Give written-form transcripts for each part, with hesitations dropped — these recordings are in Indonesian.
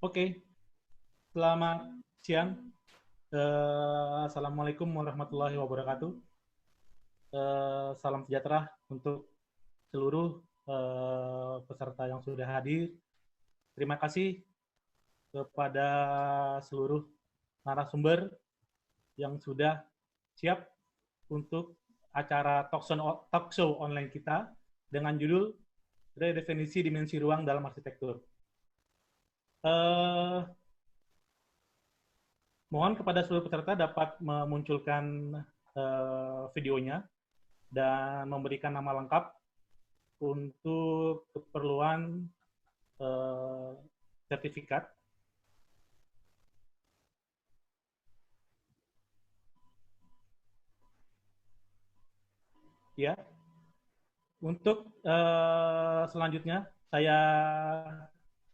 Oke, selamat siang. Assalamualaikum warahmatullahi wabarakatuh. Salam sejahtera untuk seluruh peserta yang sudah hadir. Terima kasih kepada seluruh narasumber yang sudah siap untuk acara talk show online kita dengan judul Redefinisi Dimensi Ruang dalam Arsitektur. Mohon kepada seluruh peserta dapat memunculkan videonya dan memberikan nama lengkap untuk keperluan sertifikat. Ya, untuk selanjutnya saya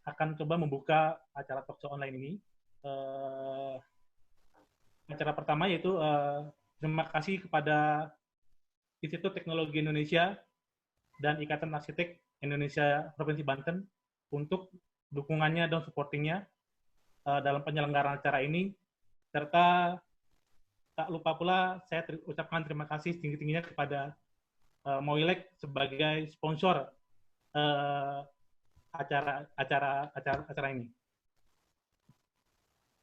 akan coba membuka acara talkshow online ini. Acara pertama yaitu terima kasih kepada Institut Teknologi Indonesia dan Ikatan Arsitek Indonesia Provinsi Banten untuk dukungannya dan supportingnya dalam penyelenggaraan acara ini, serta tak lupa pula saya ucapkan terima kasih setinggi-tingginya kepada Moilek sebagai sponsor acara ini.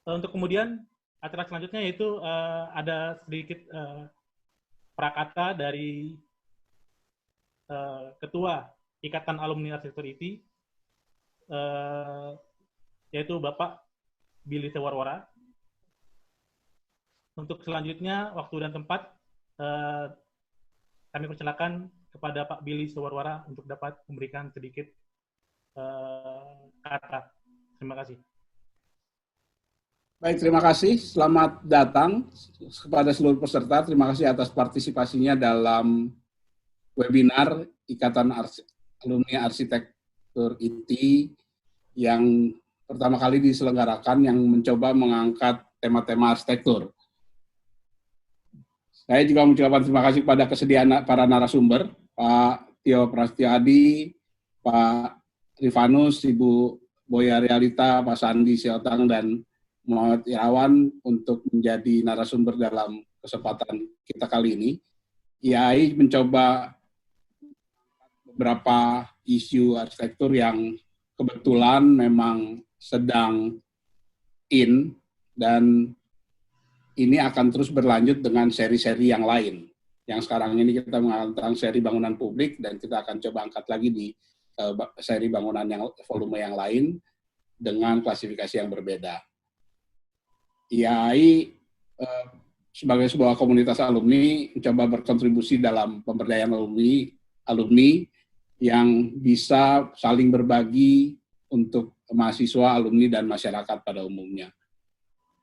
Untuk kemudian acara selanjutnya yaitu ada sedikit prakata dari Ketua Ikatan Alumni Arsitektur ITI, yaitu Bapak Billy Sewarwara. Untuk selanjutnya waktu dan tempat kami persilakan kepada Pak Billy Sewarwara untuk dapat memberikan sedikit kata. Terima kasih. Baik, terima kasih. Selamat datang kepada seluruh peserta. Terima kasih atas partisipasinya dalam webinar Ikatan Alumni Arsitektur ITI yang pertama kali diselenggarakan yang mencoba mengangkat tema-tema arsitektur. Saya juga mengucapkan terima kasih kepada kesediaan para narasumber, Pak Tio Prastio Adi, Pak Rifanus, Ibu Boya Realita, Pak Sandi Siotang, dan Muhammad Irawan untuk menjadi narasumber dalam kesempatan kita kali ini. IAI mencoba beberapa isu arsitektur yang kebetulan memang sedang in, dan ini akan terus berlanjut dengan seri-seri yang lain. Yang sekarang ini kita mengangkat seri bangunan publik, dan kita akan coba angkat lagi di seri bangunan yang volume yang lain dengan klasifikasi yang berbeda. IAI sebagai sebuah komunitas alumni mencoba berkontribusi dalam pemberdayaan alumni yang bisa saling berbagi untuk mahasiswa, alumni, dan masyarakat pada umumnya.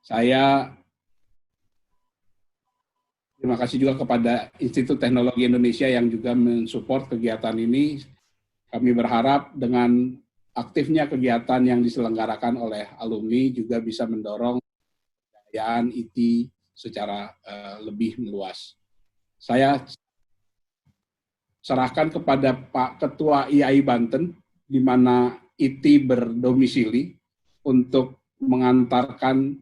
Saya terima kasih juga kepada Institut Teknologi Indonesia yang juga mensupport kegiatan ini. Kami berharap dengan aktifnya kegiatan yang diselenggarakan oleh alumni juga bisa mendorong kebudayaan ITI secara lebih meluas. Saya serahkan kepada Pak Ketua IAI Banten, di mana ITI berdomisili, untuk mengantarkan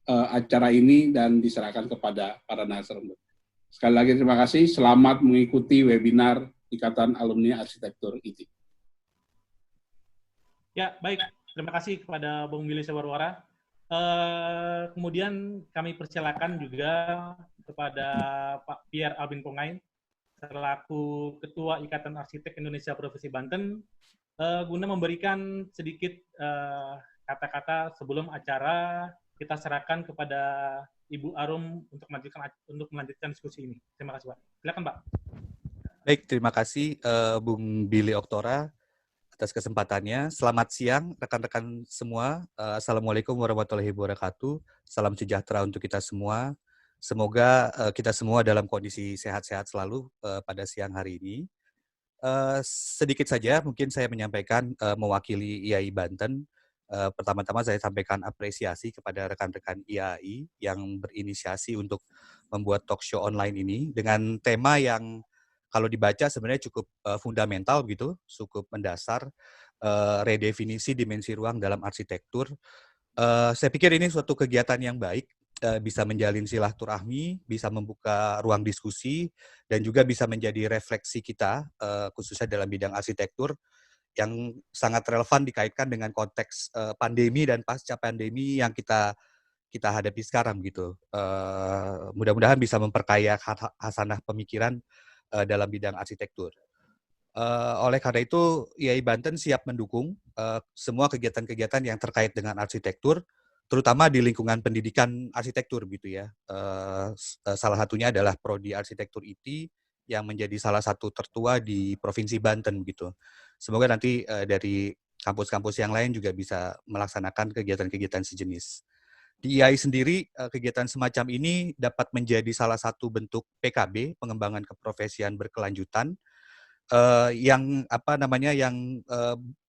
acara ini dan diserahkan kepada para narasumber. Sekali lagi terima kasih, selamat mengikuti webinar Ikatan Alumni Arsitektur ITI. Ya, baik. Terima kasih kepada Bung Billy Sewarwara. Kemudian kami persilakan juga kepada Pak Pierre Albin Pongain, selaku Ketua Ikatan Arsitek Indonesia Provinsi Banten, guna memberikan sedikit kata-kata sebelum acara kita serahkan kepada Ibu Arum untuk melanjutkan diskusi ini. Terima kasih, Pak. Silakan, Pak. Baik, terima kasih Bung Billy Oktora atas kesempatannya. Selamat siang rekan-rekan semua. Assalamualaikum warahmatullahi wabarakatuh. Salam sejahtera untuk kita semua. Semoga kita semua dalam kondisi sehat-sehat selalu pada siang hari ini. Sedikit saja mungkin saya menyampaikan mewakili IAI Banten. Pertama-tama saya sampaikan apresiasi kepada rekan-rekan IAI yang berinisiasi untuk membuat talk show online ini dengan tema yang kalau dibaca sebenarnya cukup fundamental begitu, cukup mendasar, redefinisi dimensi ruang dalam arsitektur. Saya pikir ini suatu kegiatan yang baik, bisa menjalin silaturahmi, bisa membuka ruang diskusi, dan juga bisa menjadi refleksi kita, khususnya dalam bidang arsitektur, yang sangat relevan dikaitkan dengan konteks pandemi dan pasca pandemi yang kita hadapi sekarang gitu. Mudah-mudahan bisa memperkaya hasanah pemikiran dalam bidang arsitektur. Oleh karena itu, IAI Banten siap mendukung semua kegiatan-kegiatan yang terkait dengan arsitektur, terutama di lingkungan pendidikan arsitektur gitu ya. Salah satunya adalah Prodi Arsitektur IT yang menjadi salah satu tertua di Provinsi Banten gitu. Semoga nanti dari kampus-kampus yang lain juga bisa melaksanakan kegiatan-kegiatan sejenis. Di IAI sendiri, kegiatan semacam ini dapat menjadi salah satu bentuk PKB, pengembangan keprofesian berkelanjutan, yang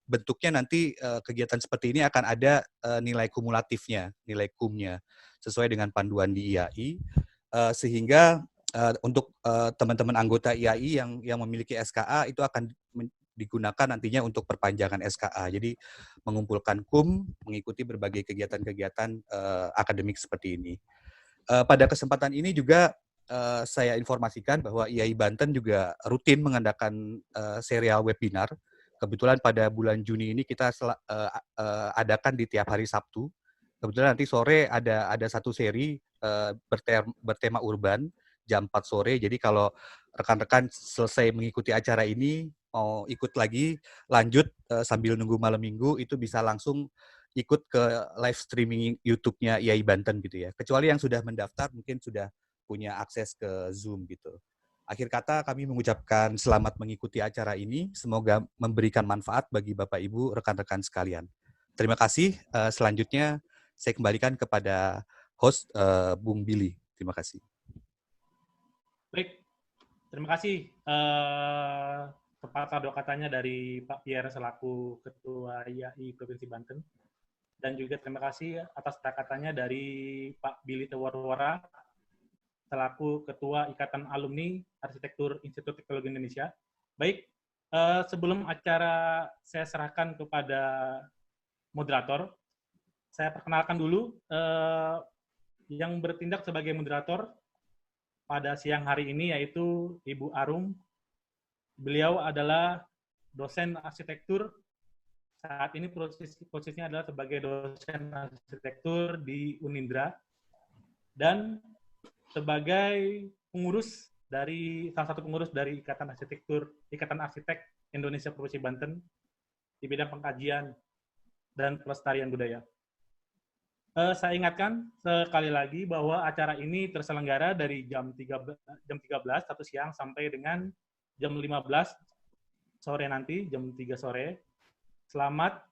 bentuknya nanti kegiatan seperti ini akan ada nilai kumulatifnya, nilai kumnya sesuai dengan panduan di IAI, sehingga untuk teman-teman anggota IAI yang memiliki SKA itu akan digunakan nantinya untuk perpanjangan SKA. Jadi mengumpulkan kum, mengikuti berbagai kegiatan-kegiatan akademik seperti ini. Pada kesempatan ini juga saya informasikan bahwa IAI Banten juga rutin mengadakan serial webinar. Kebetulan pada bulan Juni ini kita adakan di tiap hari Sabtu. Kebetulan nanti sore ada satu seri bertema urban jam 4 sore. Jadi kalau rekan-rekan selesai mengikuti acara ini mau ikut lagi lanjut sambil nunggu malam minggu itu bisa langsung ikut ke live streaming YouTube-nya IAI Banten gitu ya. Kecuali yang sudah mendaftar mungkin sudah punya akses ke Zoom gitu. Akhir kata kami mengucapkan selamat mengikuti acara ini. Semoga memberikan manfaat bagi Bapak Ibu, rekan-rekan sekalian. Terima kasih. Selanjutnya saya kembalikan kepada host Bung Billy. Terima kasih. Baik, terima kasih sepatah dua katanya dari Pak Pierre selaku Ketua IAI Provinsi Banten. Dan juga terima kasih atas kata-katanya dari Pak Billy Tewarwara selaku Ketua Ikatan Alumni Arsitektur Institut Teknologi Indonesia. Baik, sebelum acara saya serahkan kepada moderator, saya perkenalkan dulu yang bertindak sebagai moderator pada siang hari ini yaitu Ibu Arum. Beliau adalah dosen arsitektur. Saat ini posisinya adalah sebagai dosen arsitektur di Unindra dan sebagai pengurus dari salah satu pengurus dari Ikatan Arsitek Indonesia Provinsi Banten di bidang pengkajian dan pelestarian budaya. Saya ingatkan sekali lagi bahwa acara ini terselenggara dari jam 13 satu siang sampai dengan jam 15 sore nanti, jam 3 sore. Selamat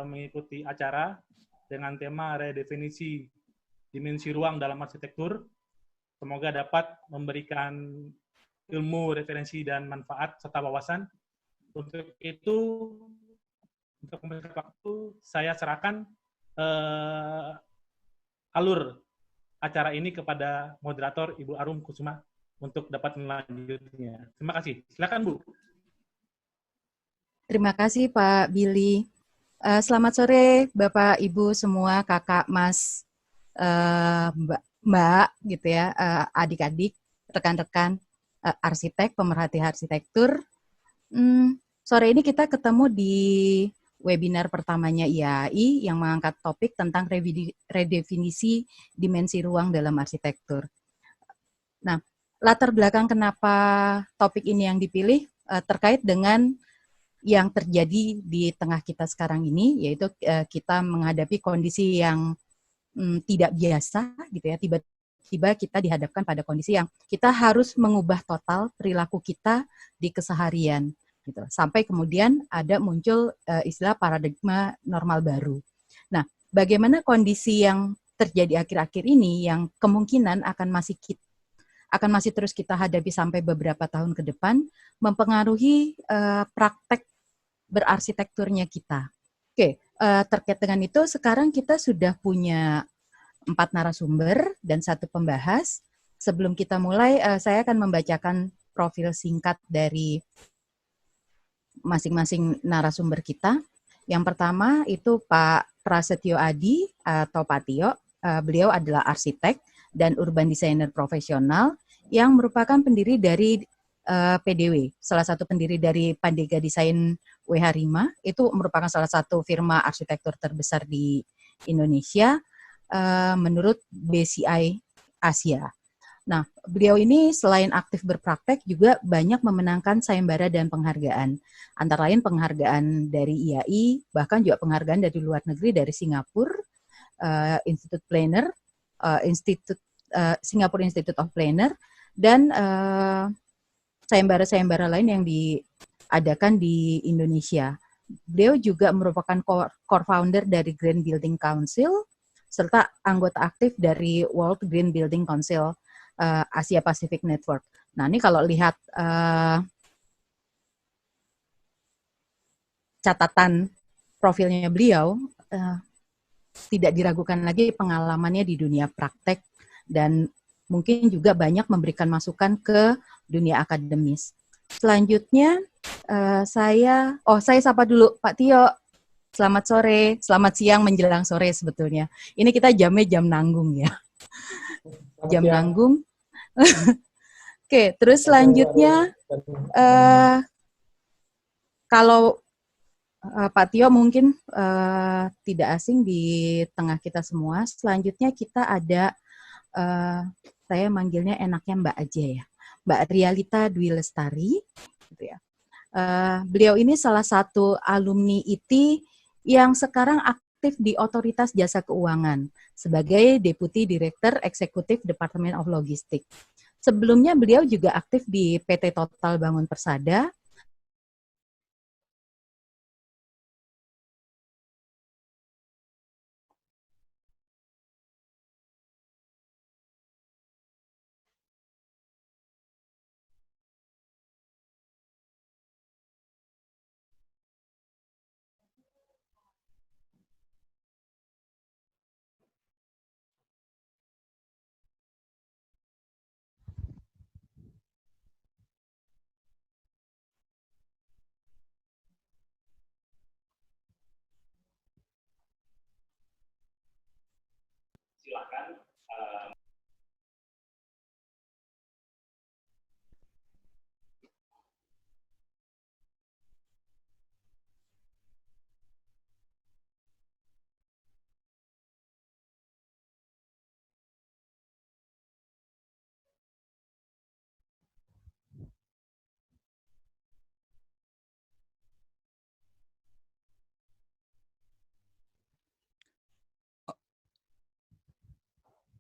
mengikuti acara dengan tema redefinisi dimensi ruang dalam arsitektur. Semoga dapat memberikan ilmu, referensi, dan manfaat serta wawasan. Untuk itu, untuk mempersingkat waktu, saya serahkan alur acara ini kepada moderator Ibu Arum Kusuma untuk dapat melanjutnya. Terima kasih. Silakan, Bu. Terima kasih, Pak Billy. Selamat sore, Bapak, Ibu semua, kakak, mas, Mbak, gitu ya, adik-adik, rekan-rekan arsitek, pemerhati arsitektur. Sore ini kita ketemu di webinar pertamanya IAI yang mengangkat topik tentang redefinisi dimensi ruang dalam arsitektur. Nah, latar belakang kenapa topik ini yang dipilih terkait dengan yang terjadi di tengah kita sekarang ini, yaitu kita menghadapi kondisi yang tidak biasa, gitu ya. Tiba-tiba kita dihadapkan pada kondisi yang kita harus mengubah total perilaku kita di keseharian, gitu. Sampai kemudian ada muncul istilah paradigma normal baru. Nah, bagaimana kondisi yang terjadi akhir-akhir ini yang kemungkinan akan masih terus kita hadapi sampai beberapa tahun ke depan, mempengaruhi praktek berarsitekturnya kita. Oke, terkait dengan itu, sekarang kita sudah punya 4 narasumber dan 1 pembahas. Sebelum kita mulai, saya akan membacakan profil singkat dari masing-masing narasumber kita. Yang pertama itu Pak Prasetyo Adi atau Pak Tio. Beliau adalah arsitek dan urban designer profesional yang merupakan pendiri dari PDW, salah satu pendiri dari Pandega Desain WH5, itu merupakan salah satu firma arsitektur terbesar di Indonesia menurut BCI Asia. Nah, beliau ini selain aktif berpraktek juga banyak memenangkan sayembara dan penghargaan. Antara lain penghargaan dari IAI, bahkan juga penghargaan dari luar negeri dari Singapura, Institute Planner, Singapore Institute of Planner, dan sayembara-sayembara lain yang diadakan di Indonesia. Beliau juga merupakan core founder dari Green Building Council, serta anggota aktif dari World Green Building Council Asia Pacific Network. Nah, ini kalau lihat catatan profilnya beliau, tidak diragukan lagi pengalamannya di dunia praktek dan mungkin juga banyak memberikan masukan ke dunia akademis. Selanjutnya saya sapa dulu Pak Tio. Selamat sore, selamat siang menjelang sore sebetulnya. Ini kita jamnya jam nanggung ya. Jam nanggung. Oke, terus selanjutnya kalau Pak Tio mungkin tidak asing di tengah kita semua. Selanjutnya kita ada, saya manggilnya enaknya Mbak aja ya, Mbak Rialita Dwi Lestari. Gitu ya. Beliau ini salah satu alumni IT yang sekarang aktif di Otoritas Jasa Keuangan sebagai Deputi Direktur Eksekutif Departemen of Logistik. Sebelumnya beliau juga aktif di PT Total Bangun Persada. Silakan.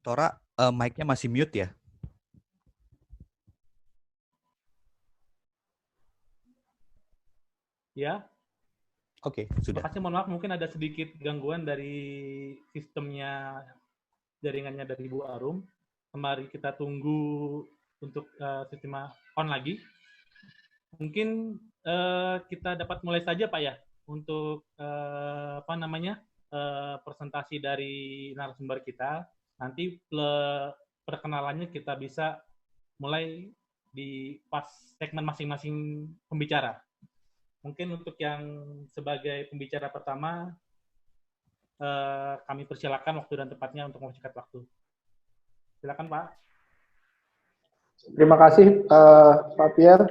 Tora, mic-nya masih mute ya? Ya. Oke, sudah. Terima kasih, mohon maaf mungkin ada sedikit gangguan dari sistemnya jaringannya dari Bu Arum. Mari kita tunggu untuk sistem on lagi. Mungkin kita dapat mulai saja Pak ya untuk presentasi dari narasumber kita. Nanti perkenalannya kita bisa mulai di pas segmen masing-masing pembicara. Mungkin untuk yang sebagai pembicara pertama, kami persilakan waktu dan tempatnya untuk mempersingkat waktu. Silakan Pak. Terima kasih Pak Pierre.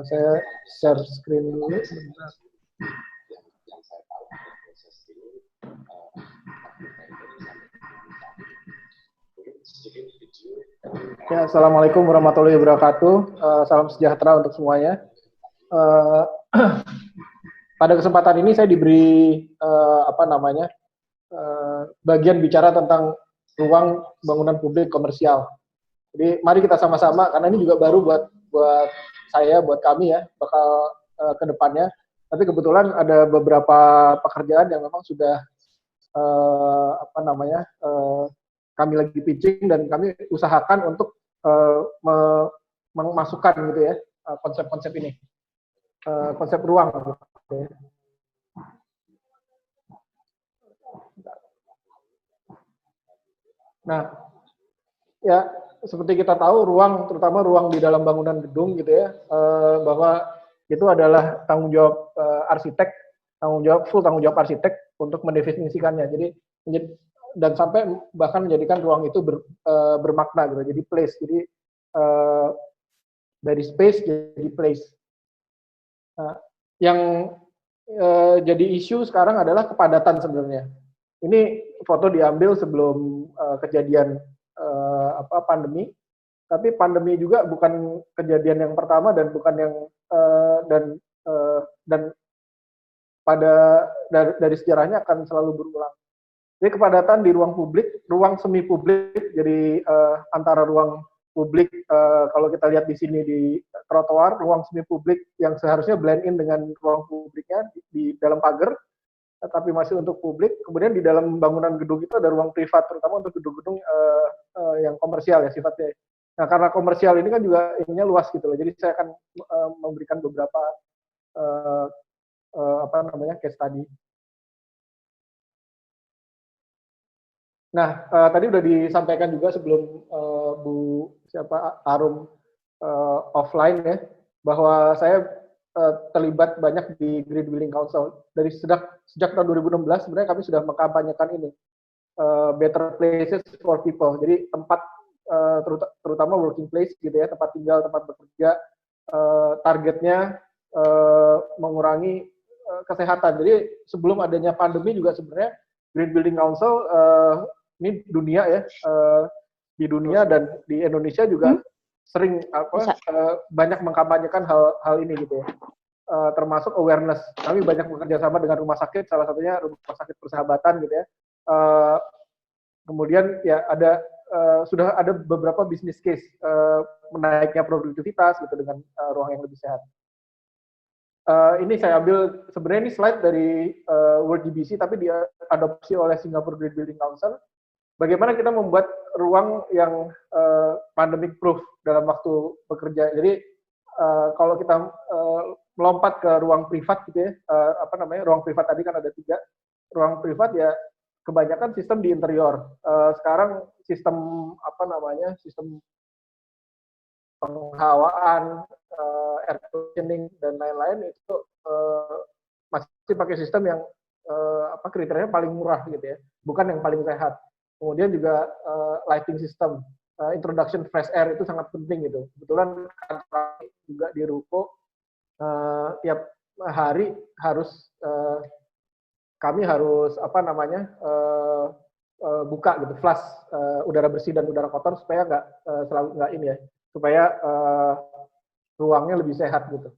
Saya share screen dulu. Ya, Assalamualaikum warahmatullahi wabarakatuh. Salam sejahtera untuk semuanya. Pada kesempatan ini saya diberi bagian bicara tentang ruang bangunan publik komersial. Jadi mari kita sama-sama, karena ini juga baru buat saya, buat kami ya, bakal ke depannya. Tapi kebetulan ada beberapa pekerjaan yang memang sudah kami lagi pitching dan kami usahakan untuk memasukkan gitu ya konsep-konsep ini, konsep ruang. Nah, ya seperti kita tahu ruang, terutama ruang di dalam bangunan gedung gitu ya, bahwa itu adalah tanggung jawab arsitek, full tanggung jawab arsitek untuk mendefinisikannya. Jadi dan sampai bahkan menjadikan ruang itu bermakna gitu, jadi place. Jadi dari space jadi place. Yang jadi isu sekarang adalah kepadatan sebenarnya. Ini foto diambil sebelum kejadian pandemi, tapi pandemi juga bukan kejadian yang pertama dan bukan yang dan pada dari sejarahnya akan selalu berulang. Jadi kepadatan di ruang publik, ruang semi publik, jadi antara ruang publik, kalau kita lihat di sini di trotoar, ruang semi publik yang seharusnya blend in dengan ruang publiknya di dalam pagar, tapi masih untuk publik. Kemudian di dalam bangunan gedung itu ada ruang privat, terutama untuk gedung-gedung yang komersial ya sifatnya. Nah, karena komersial ini kan juga ininya luas gitu loh. Jadi saya akan memberikan beberapa case study. Nah, tadi udah disampaikan juga sebelum Arum offline ya, bahwa saya terlibat banyak di Green Building Council. Dari sejak tahun 2016 sebenarnya kami sudah mengkampanyekan ini, better places for people. Jadi tempat terutama working place gitu ya, tempat tinggal, tempat bekerja, targetnya mengurangi kesehatan. Jadi sebelum adanya pandemi juga sebenarnya Green Building Council ini dunia ya, di dunia dan di Indonesia juga sering banyak mengkampanyekan hal ini gitu ya, termasuk awareness. Kami banyak bekerja sama dengan rumah sakit, salah satunya Rumah Sakit Persahabatan gitu ya. Kemudian ya sudah ada beberapa business case menaiknya produktivitas gitu dengan ruang yang lebih sehat. Ini saya ambil sebenarnya ini slide dari World GBC tapi diadopsi oleh Singapore Green Building Council. Bagaimana kita membuat ruang yang pandemic proof dalam waktu bekerja. Jadi kalau kita melompat ke ruang privat gitu ya, ruang privat tadi kan ada 3. Ruang privat ya kebanyakan sistem di interior. Sekarang sistem sistem penghawaan, air conditioning dan lain-lain itu masih pakai sistem yang kriterianya paling murah gitu ya, bukan yang paling sehat. Kemudian juga lighting system, introduction fresh air itu sangat penting gitu. Kebetulan juga di ruko tiap hari kami harus buka gitu flush udara bersih dan udara kotor supaya supaya ruangnya lebih sehat gitu.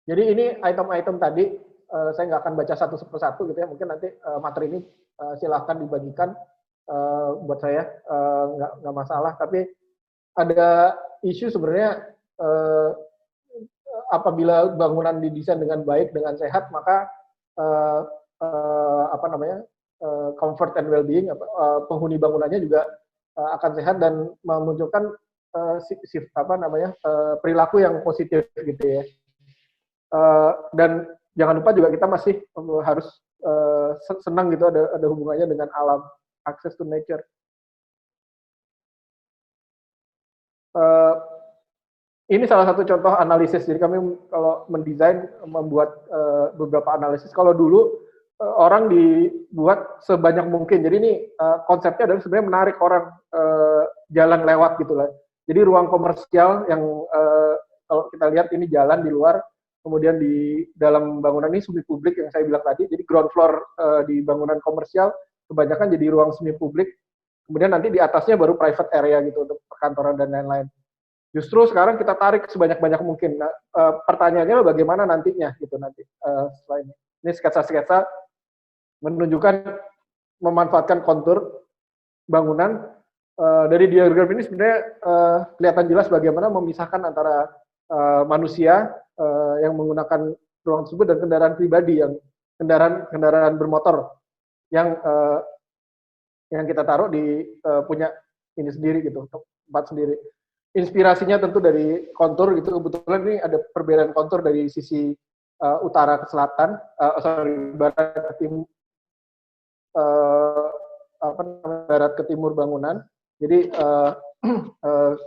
Jadi ini item-item tadi saya nggak akan baca satu persatu gitu ya, mungkin nanti materi ini silahkan dibagikan buat saya, nggak masalah. Tapi ada isu sebenarnya apabila bangunan didesain dengan baik, dengan sehat, maka comfort and well-being, penghuni bangunannya juga akan sehat dan memunculkan perilaku yang positif gitu ya. Dan jangan lupa juga kita masih harus senang gitu, ada hubungannya dengan alam, access to nature. Ini salah satu contoh analisis. Jadi kami kalau mendesain, membuat beberapa analisis. Kalau dulu orang dibuat sebanyak mungkin. Jadi ini konsepnya adalah sebenarnya menarik orang jalan lewat gitu lah. Jadi ruang komersial yang kalau kita lihat ini jalan di luar, kemudian di dalam bangunan ini semi publik yang saya bilang tadi. Jadi ground floor di bangunan komersial kebanyakan jadi ruang semi publik. Kemudian nanti di atasnya baru private area gitu untuk perkantoran dan lain-lain. Justru sekarang kita tarik sebanyak-banyak mungkin. Nah, pertanyaannya bagaimana nantinya gitu nanti setelah ini. Ini sketsa-sketsa menunjukkan memanfaatkan kontur bangunan. Dari diagram ini sebenarnya kelihatan jelas bagaimana memisahkan antara manusia yang menggunakan ruang tersebut dan kendaraan pribadi, yang kendaraan bermotor yang kita taruh di punya ini sendiri gitu, tempat sendiri. Inspirasinya tentu dari kontur gitu. Kebetulan ini ada perbedaan kontur dari sisi utara ke selatan, barat ke timur, barat ke timur bangunan. Jadi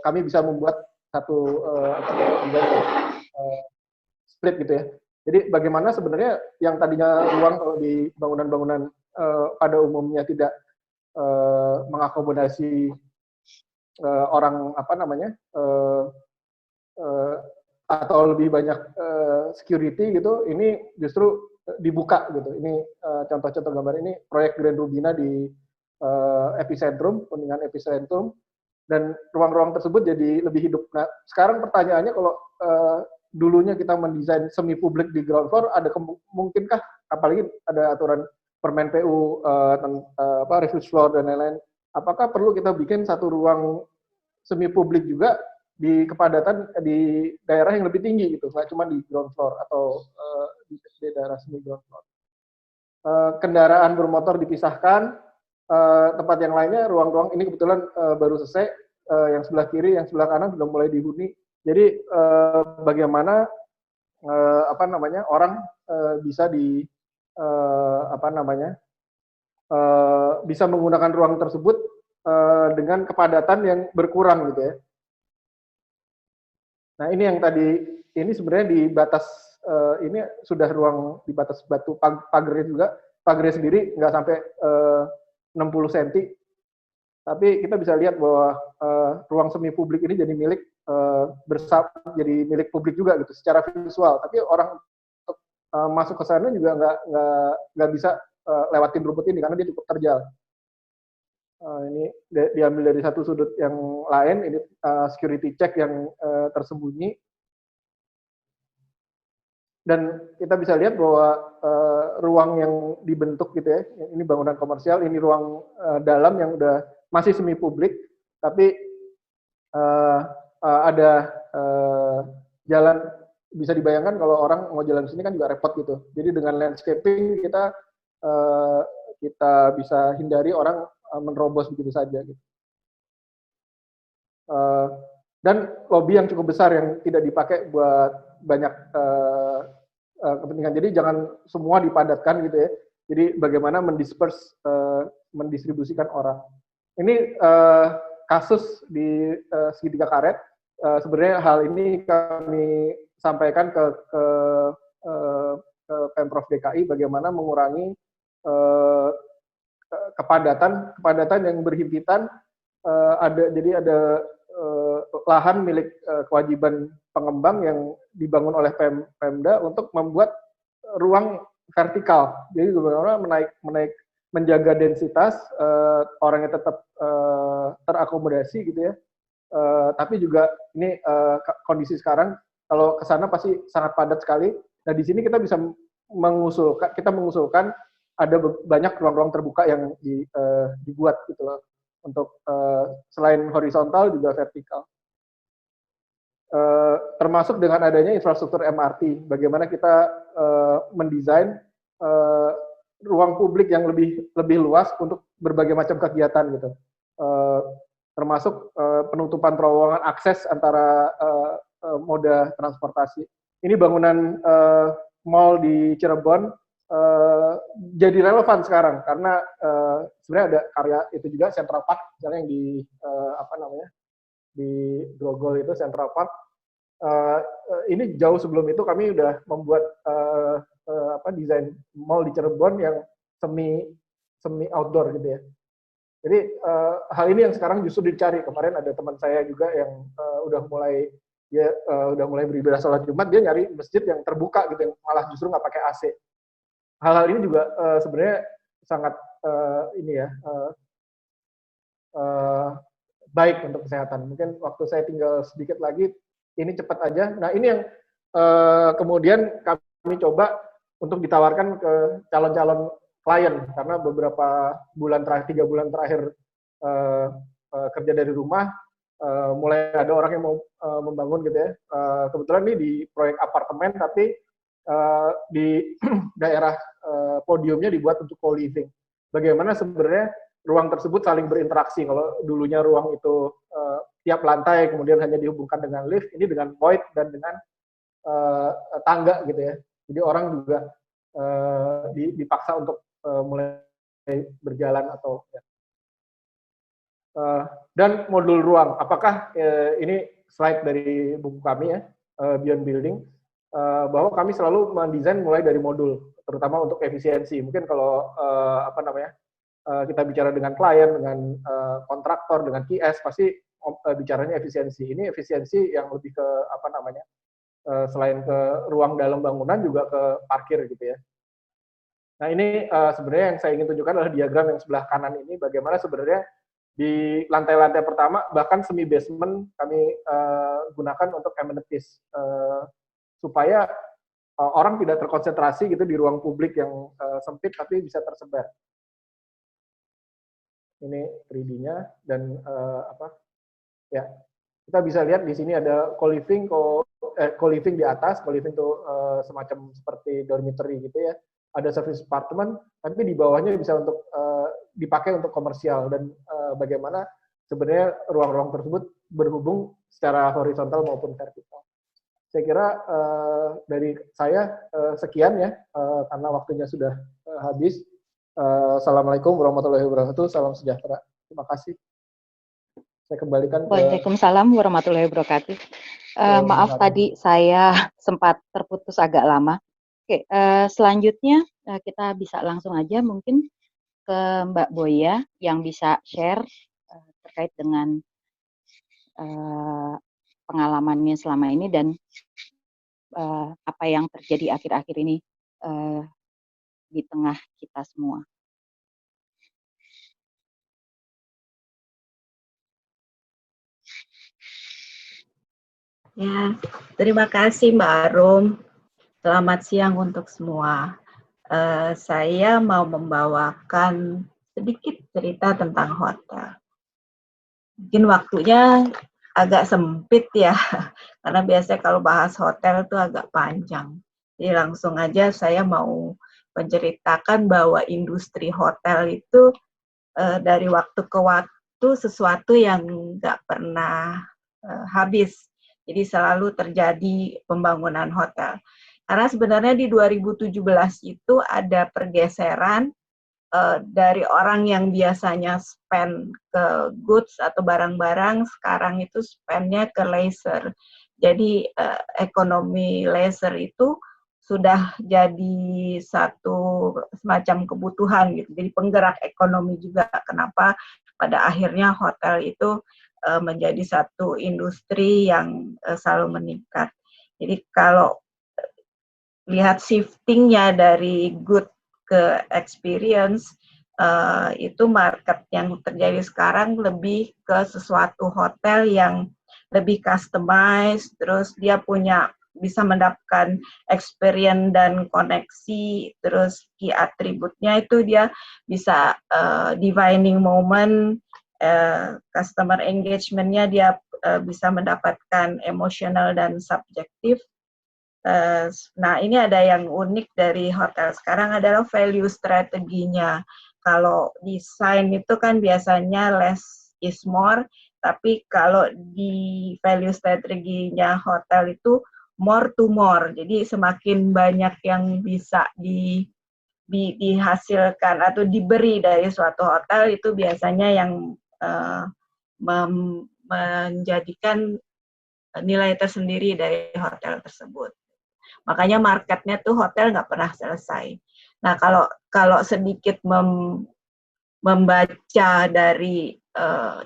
kami bisa membuat satu split gitu ya. Jadi bagaimana sebenarnya yang tadinya ruang kalau di bangunan-bangunan pada umumnya tidak mengakomodasi orang apa namanya atau lebih banyak security gitu, ini justru dibuka gitu. Ini contoh-contoh gambar ini proyek Grand Rubina di epicentrum, kuningan epicentrum, dan ruang-ruang tersebut jadi lebih hidup. Nah, sekarang pertanyaannya kalau dulunya kita mendesain semi publik di ground floor, ada mungkinkah, apalagi ada aturan Permen PU refuse floor dan lain-lain, apakah perlu kita bikin satu ruang semi publik juga di kepadatan di daerah yang lebih tinggi gitu, nggak cuma di ground floor atau di daerah semi ground floor. Kendaraan bermotor dipisahkan, tempat yang lainnya, ruang-ruang ini kebetulan baru selesai, yang sebelah kiri, yang sebelah kanan sudah mulai dihuni. Jadi bagaimana apa namanya orang bisa di apa namanya bisa menggunakan ruang tersebut dengan kepadatan yang berkurang gitu ya. Nah ini yang tadi ini sebenarnya di batas ini sudah ruang di batas batu pagarnya juga, pagarnya sendiri nggak sampai 60 cm, tapi kita bisa lihat bahwa ruang semi publik ini jadi milik jadi milik publik juga gitu secara visual. Tapi orang untuk masuk ke sana juga nggak bisa lewatin rumput ini karena dia cukup terjal. Ini diambil dari satu sudut yang lain, ini security check yang tersembunyi. Dan kita bisa lihat bahwa ruang yang dibentuk gitu ya, ini bangunan komersial, ini ruang dalam yang udah masih semi publik, tapi ada jalan, bisa dibayangkan kalau orang mau jalan sini kan juga repot gitu. Jadi dengan landscaping kita bisa hindari orang menerobos begitu saja gitu. Dan lobby yang cukup besar yang tidak dipakai buat banyak kepentingan. Jadi jangan semua dipadatkan gitu ya. Jadi bagaimana mendistribusikan orang. Ini kasus di segitiga karet. Sebenarnya hal ini kami sampaikan ke Pemprov DKI bagaimana mengurangi kepadatan yang berhimpitan. Jadi ada lahan milik kewajiban pengembang yang dibangun oleh Pemda untuk membuat ruang vertikal. Jadi bagaimana menaik menjaga densitas, orangnya tetap terakomodasi gitu ya. Tapi juga ini kondisi sekarang kalau ke sana pasti sangat padat sekali. Nah di sini kita bisa mengusulkan ada banyak ruang-ruang terbuka yang dibuat gitu loh, untuk selain horizontal juga vertikal. Termasuk dengan adanya infrastruktur MRT, bagaimana kita mendesain ruang publik yang lebih luas untuk berbagai macam kegiatan gitu. Termasuk penutupan terowongan akses antara moda transportasi. Ini bangunan mall di Cirebon jadi relevan sekarang karena sebenarnya ada karya itu juga, Central Park misalnya yang di di Grogol itu Central Park. Ini jauh sebelum itu kami udah membuat desain mall di Cirebon yang semi outdoor gitu ya. Jadi hal ini yang sekarang justru dicari. Kemarin ada teman saya juga yang udah mulai beribadah sholat Jumat, dia nyari masjid yang terbuka gitu, yang malah justru nggak pakai AC. Hal-hal ini juga sebenarnya sangat baik untuk kesehatan. Mungkin waktu saya tinggal sedikit lagi, ini cepat aja. Nah ini yang kemudian kami coba untuk ditawarkan ke calon-calon klien, karena beberapa bulan terakhir, 3 bulan terakhir kerja dari rumah, mulai ada orang yang mau membangun gitu ya. Kebetulan ini di proyek apartemen, tapi di daerah podiumnya dibuat untuk co-living. Bagaimana sebenarnya ruang tersebut saling berinteraksi. Kalau dulunya ruang itu tiap lantai kemudian hanya dihubungkan dengan lift, ini dengan void dan dengan tangga gitu ya. Jadi orang juga dipaksa untuk mulai berjalan atau ya. Dan modul ruang, apakah ini slide dari buku kami ya, Beyond Building, bahwa kami selalu mendesain mulai dari modul, terutama untuk efisiensi. Mungkin kalau kita bicara dengan klien, dengan kontraktor, dengan QS, pasti bicaranya efisiensi. Ini efisiensi yang lebih ke selain ke ruang dalam bangunan juga ke parkir gitu ya. Nah ini sebenarnya yang saya ingin tunjukkan adalah diagram yang sebelah kanan ini, bagaimana sebenarnya di lantai-lantai pertama, bahkan semi basement kami gunakan untuk amenities, supaya orang tidak terkonsentrasi gitu di ruang publik yang sempit tapi bisa tersebar. Ini 3D-nya dan kita bisa lihat di sini ada co-living di atas, co-living itu semacam seperti dormitory gitu ya. Ada service apartment, tapi di bawahnya bisa untuk dipakai untuk komersial, dan bagaimana sebenarnya ruang-ruang tersebut berhubung secara horizontal maupun vertikal. Saya kira dari saya sekian ya, karena waktunya sudah habis. Assalamualaikum warahmatullahi wabarakatuh, salam sejahtera. Terima kasih. Saya kembalikan ke... Waalaikumsalam warahmatullahi wabarakatuh. Maaf tadi saya sempat terputus agak lama. Oke, selanjutnya kita bisa langsung aja mungkin ke Mbak Boya yang bisa share terkait dengan pengalamannya selama ini dan apa yang terjadi akhir-akhir ini di tengah kita semua. Ya, terima kasih Mbak Arum. Selamat siang untuk semua. Saya mau membawakan sedikit cerita tentang hotel. Mungkin waktunya agak sempit ya, karena biasanya kalau bahas hotel itu agak panjang. Jadi langsung aja saya mau menceritakan bahwa industri hotel itu dari waktu ke waktu sesuatu yang nggak pernah habis. Jadi selalu terjadi pembangunan hotel. Karena sebenarnya di 2017 itu ada pergeseran dari orang yang biasanya spend ke goods atau barang-barang, sekarang itu spend-nya ke leisure. Jadi ekonomi leisure itu sudah jadi satu semacam kebutuhan gitu. Jadi penggerak ekonomi juga. Kenapa pada akhirnya hotel itu menjadi satu industri yang selalu meningkat. Jadi kalau lihat shiftingnya dari good ke experience, itu market yang terjadi sekarang lebih ke sesuatu hotel yang lebih customized, terus dia bisa mendapatkan experience dan koneksi, terus key atributnya itu dia bisa divining moment, customer engagement-nya dia bisa mendapatkan emosional dan subjektif. Nah, ini ada yang unik dari hotel sekarang adalah value strateginya. Kalau desain itu kan biasanya less is more, tapi kalau di value strateginya hotel itu more to more. Jadi semakin banyak yang bisa dihasilkan atau diberi dari suatu hotel itu biasanya yang menjadikan nilai tersendiri dari hotel tersebut. Makanya marketnya tuh hotel nggak pernah selesai. Nah kalau sedikit membaca dari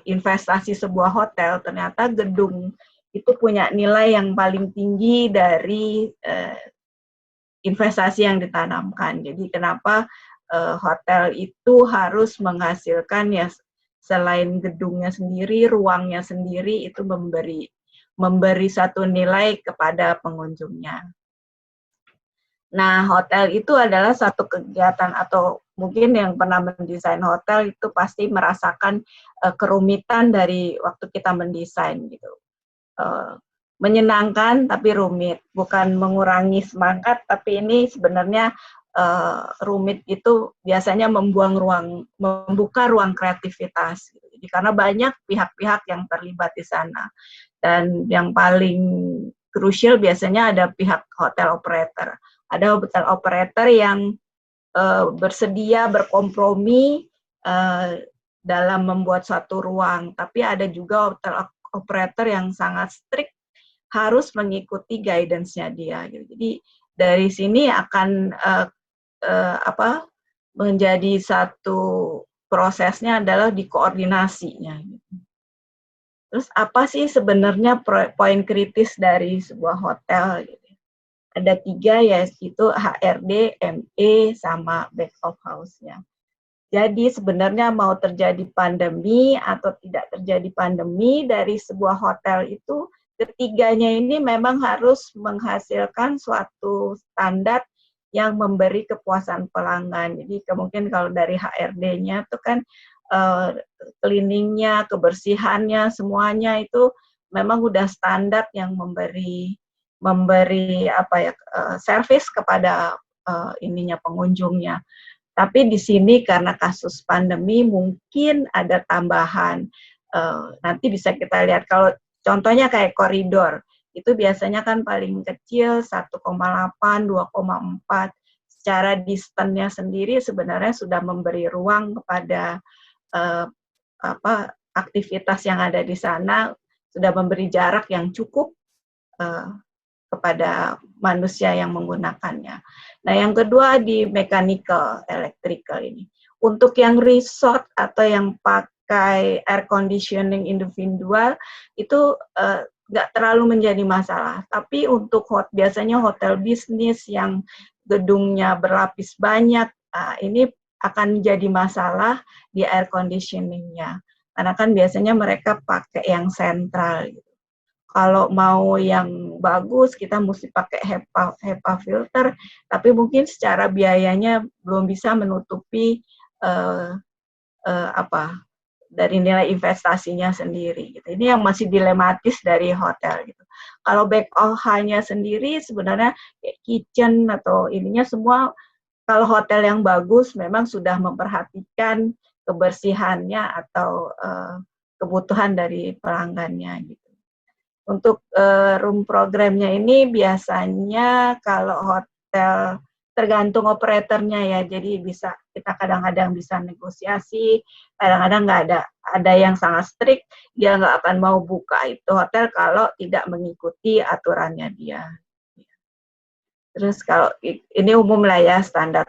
investasi sebuah hotel, ternyata gedung itu punya nilai yang paling tinggi dari investasi yang ditanamkan. Jadi kenapa hotel itu harus menghasilkan ya selain gedungnya sendiri, ruangnya sendiri itu memberi satu nilai kepada pengunjungnya. Nah, hotel itu adalah satu kegiatan atau mungkin yang pernah mendesain hotel itu pasti merasakan kerumitan dari waktu kita mendesain gitu. Menyenangkan tapi rumit, bukan mengurangi semangat, tapi ini sebenarnya rumit itu biasanya membuka ruang kreativitas. Gitu. Jadi karena banyak pihak-pihak yang terlibat di sana, dan yang paling krusial biasanya ada pihak hotel operator. Ada hotel operator yang bersedia berkompromi dalam membuat suatu ruang, tapi ada juga hotel operator yang sangat strict harus mengikuti guidance-nya dia. Gitu. Jadi dari sini akan menjadi satu prosesnya adalah di koordinasinya. Gitu. Terus apa sih sebenarnya poin kritis dari sebuah hotel? Gitu. Ada 3 yaitu HRD, ME, sama back of house-nya. Jadi sebenarnya mau terjadi pandemi atau tidak terjadi pandemi dari sebuah hotel itu, ketiganya ini memang harus menghasilkan suatu standar yang memberi kepuasan pelanggan. Jadi mungkin kalau dari HRD-nya itu kan cleaning-nya, kebersihannya, semuanya itu memang udah standar yang memberi service kepada pengunjungnya. Tapi di sini karena kasus pandemi mungkin ada tambahan. Nanti bisa kita lihat kalau contohnya kayak koridor itu biasanya kan paling kecil 1,8, 2,4. Secara distance-nya sendiri sebenarnya sudah memberi ruang kepada aktivitas yang ada di sana, sudah memberi jarak yang cukup kepada manusia yang menggunakannya. Nah, yang kedua di mechanical, electrical ini. Untuk yang resort atau yang pakai air conditioning individual itu nggak terlalu menjadi masalah. Tapi untuk biasanya hotel bisnis yang gedungnya berlapis banyak, ini akan jadi masalah di air conditioning-nya. Karena kan biasanya mereka pakai yang sentral gitu. Kalau mau yang bagus, kita mesti pakai HEPA filter, tapi mungkin secara biayanya belum bisa menutupi dari nilai investasinya sendiri. Gitu. Ini yang masih dilematis dari hotel. Gitu. Kalau back of house-nya sendiri sebenarnya kitchen atau ininya semua, kalau hotel yang bagus memang sudah memperhatikan kebersihannya atau kebutuhan dari pelanggannya. Gitu. Untuk room programnya ini biasanya kalau hotel tergantung operatornya ya, jadi bisa kita kadang-kadang bisa negosiasi, kadang-kadang nggak ada yang sangat strict, dia nggak akan mau buka itu hotel kalau tidak mengikuti aturannya dia. Terus kalau ini umum lah ya, standar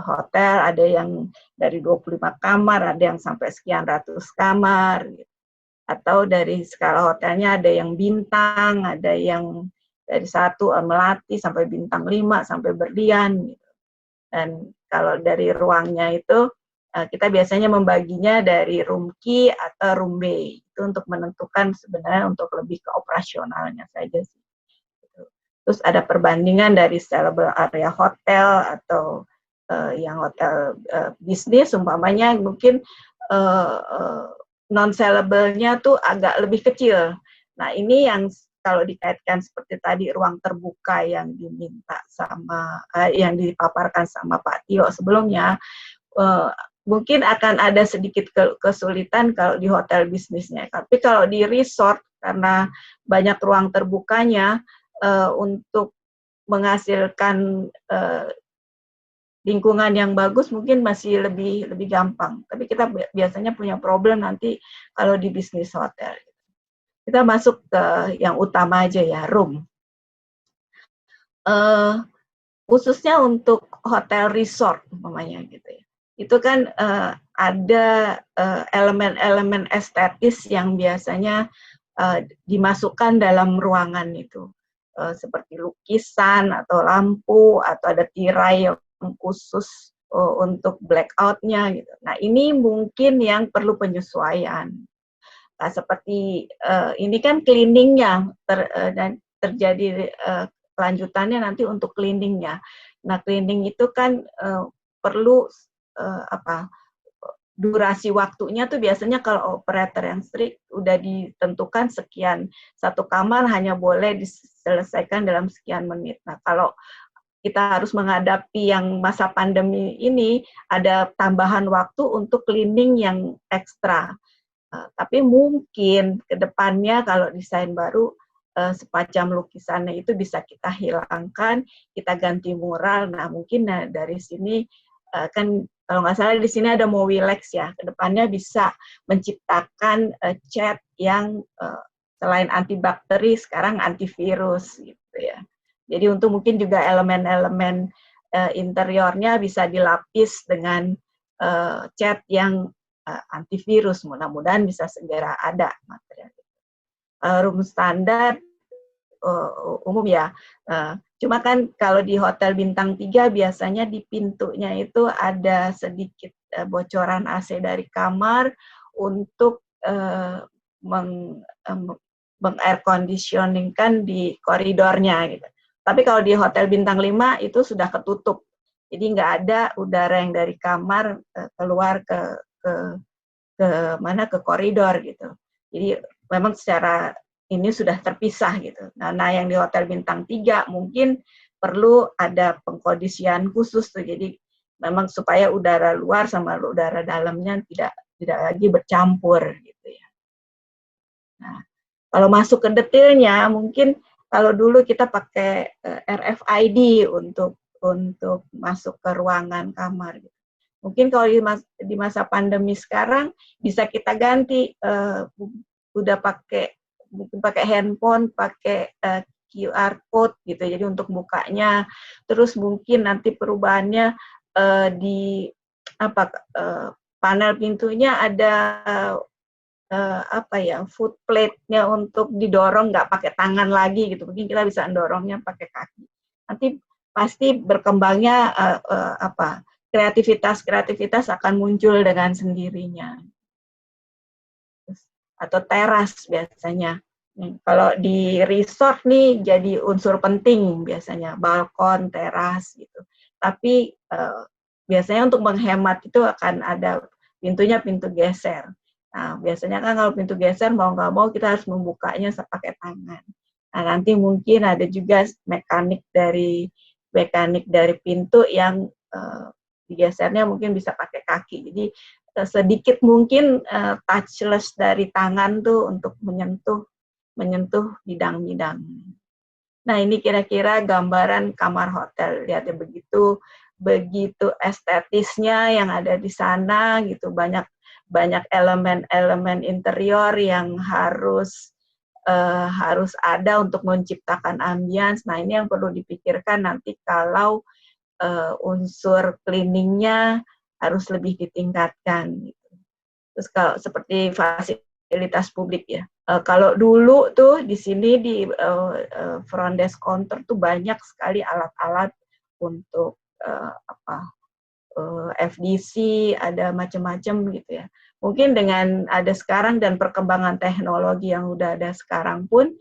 hotel ada yang dari 25 kamar, ada yang sampai sekian ratus kamar, gitu. Atau dari skala hotelnya ada yang bintang, ada yang dari 1 melati sampai bintang 5 sampai berlian gitu. Dan kalau dari ruangnya itu kita biasanya membaginya dari room key atau room bay itu untuk menentukan sebenarnya untuk lebih ke operasionalnya saja sih. Gitu. Terus ada perbandingan dari sellable area hotel atau yang hotel bisnis umpamanya mungkin non-sellable-nya tuh agak lebih kecil. Nah, ini yang kalau dikaitkan seperti tadi ruang terbuka yang diminta sama yang dipaparkan sama Pak Tio sebelumnya, mungkin akan ada sedikit kesulitan kalau di hotel bisnisnya. Tapi kalau di resort karena banyak ruang terbukanya untuk menghasilkan lingkungan yang bagus mungkin masih lebih gampang. Tapi kita biasanya punya problem nanti kalau di bisnis hotel. Kita masuk ke yang utama aja ya, room. Khususnya untuk hotel resort umpamanya gitu ya. Itu kan ada elemen-elemen estetis yang biasanya dimasukkan dalam ruangan itu. Seperti lukisan atau lampu atau ada tirai yang khusus untuk blackout-nya gitu. Nah, ini mungkin yang perlu penyesuaian. Nah, seperti ini kan cleaning-nya dan terjadi kelanjutannya nanti untuk cleaning-nya. Nah, cleaning itu kan perlu durasi waktunya tuh biasanya kalau operator yang strict udah ditentukan sekian, satu kamar hanya boleh diselesaikan dalam sekian menit. Nah, kalau kita harus menghadapi yang masa pandemi ini, ada tambahan waktu untuk cleaning yang ekstra. Tapi mungkin ke depannya kalau desain baru, semacam lukisannya itu bisa kita hilangkan, kita ganti mural. Nah, mungkin dari sini kan kalau nggak salah di sini ada Mowilex ya, kedepannya bisa menciptakan chat yang selain antibakteri sekarang antivirus gitu ya. Jadi untuk mungkin juga elemen-elemen interiornya bisa dilapis dengan chat yang antivirus. Mudah-mudahan bisa segera ada material. Room standar umum ya. Cuma kan kalau di hotel bintang 3 biasanya di pintunya itu ada sedikit bocoran AC dari kamar untuk meng-air conditioning-kan di koridornya gitu. Tapi kalau di hotel bintang 5 itu sudah ketutup. Jadi nggak ada udara yang dari kamar keluar ke mana ke koridor gitu. Jadi memang secara ini sudah terpisah gitu. Nah, yang di hotel bintang 3 mungkin perlu ada pengkondisian khusus tuh. Jadi memang supaya udara luar sama udara dalamnya tidak lagi bercampur gitu ya. Nah, kalau masuk ke detailnya mungkin kalau dulu kita pakai RFID untuk masuk ke ruangan kamar gitu. Mungkin kalau di masa pandemi sekarang bisa kita ganti udah mungkin pakai handphone, pakai QR code gitu. Jadi untuk bukanya, terus mungkin nanti perubahannya di panel pintunya ada foot plate-nya untuk didorong nggak pakai tangan lagi gitu. Mungkin kita bisa mendorongnya pakai kaki. Nanti pasti berkembangnya kreativitas akan muncul dengan sendirinya. Atau teras biasanya. Kalau di resort nih jadi unsur penting biasanya, balkon, teras gitu. Tapi biasanya untuk menghemat itu akan ada pintunya pintu geser. Nah, biasanya kan kalau pintu geser mau nggak mau kita harus membukanya pakai tangan. Nah, nanti mungkin ada juga mekanik dari pintu yang digesernya mungkin bisa pakai kaki. Jadi sedikit mungkin touchless dari tangan tuh untuk menyentuh bidang-bidang. Nah, ini kira-kira gambaran kamar hotel. Lihatnya begitu estetisnya yang ada di sana gitu, banyak elemen-elemen interior yang harus ada untuk menciptakan ambience. Nah, ini yang perlu dipikirkan nanti kalau unsur cleaningnya harus lebih ditingkatkan. Gitu. Terus kalau seperti fasilitas publik ya, kalau dulu tuh di sini di front desk counter tuh banyak sekali alat-alat untuk FDC, ada macam-macam gitu ya. Mungkin dengan ada sekarang dan perkembangan teknologi yang udah ada sekarang pun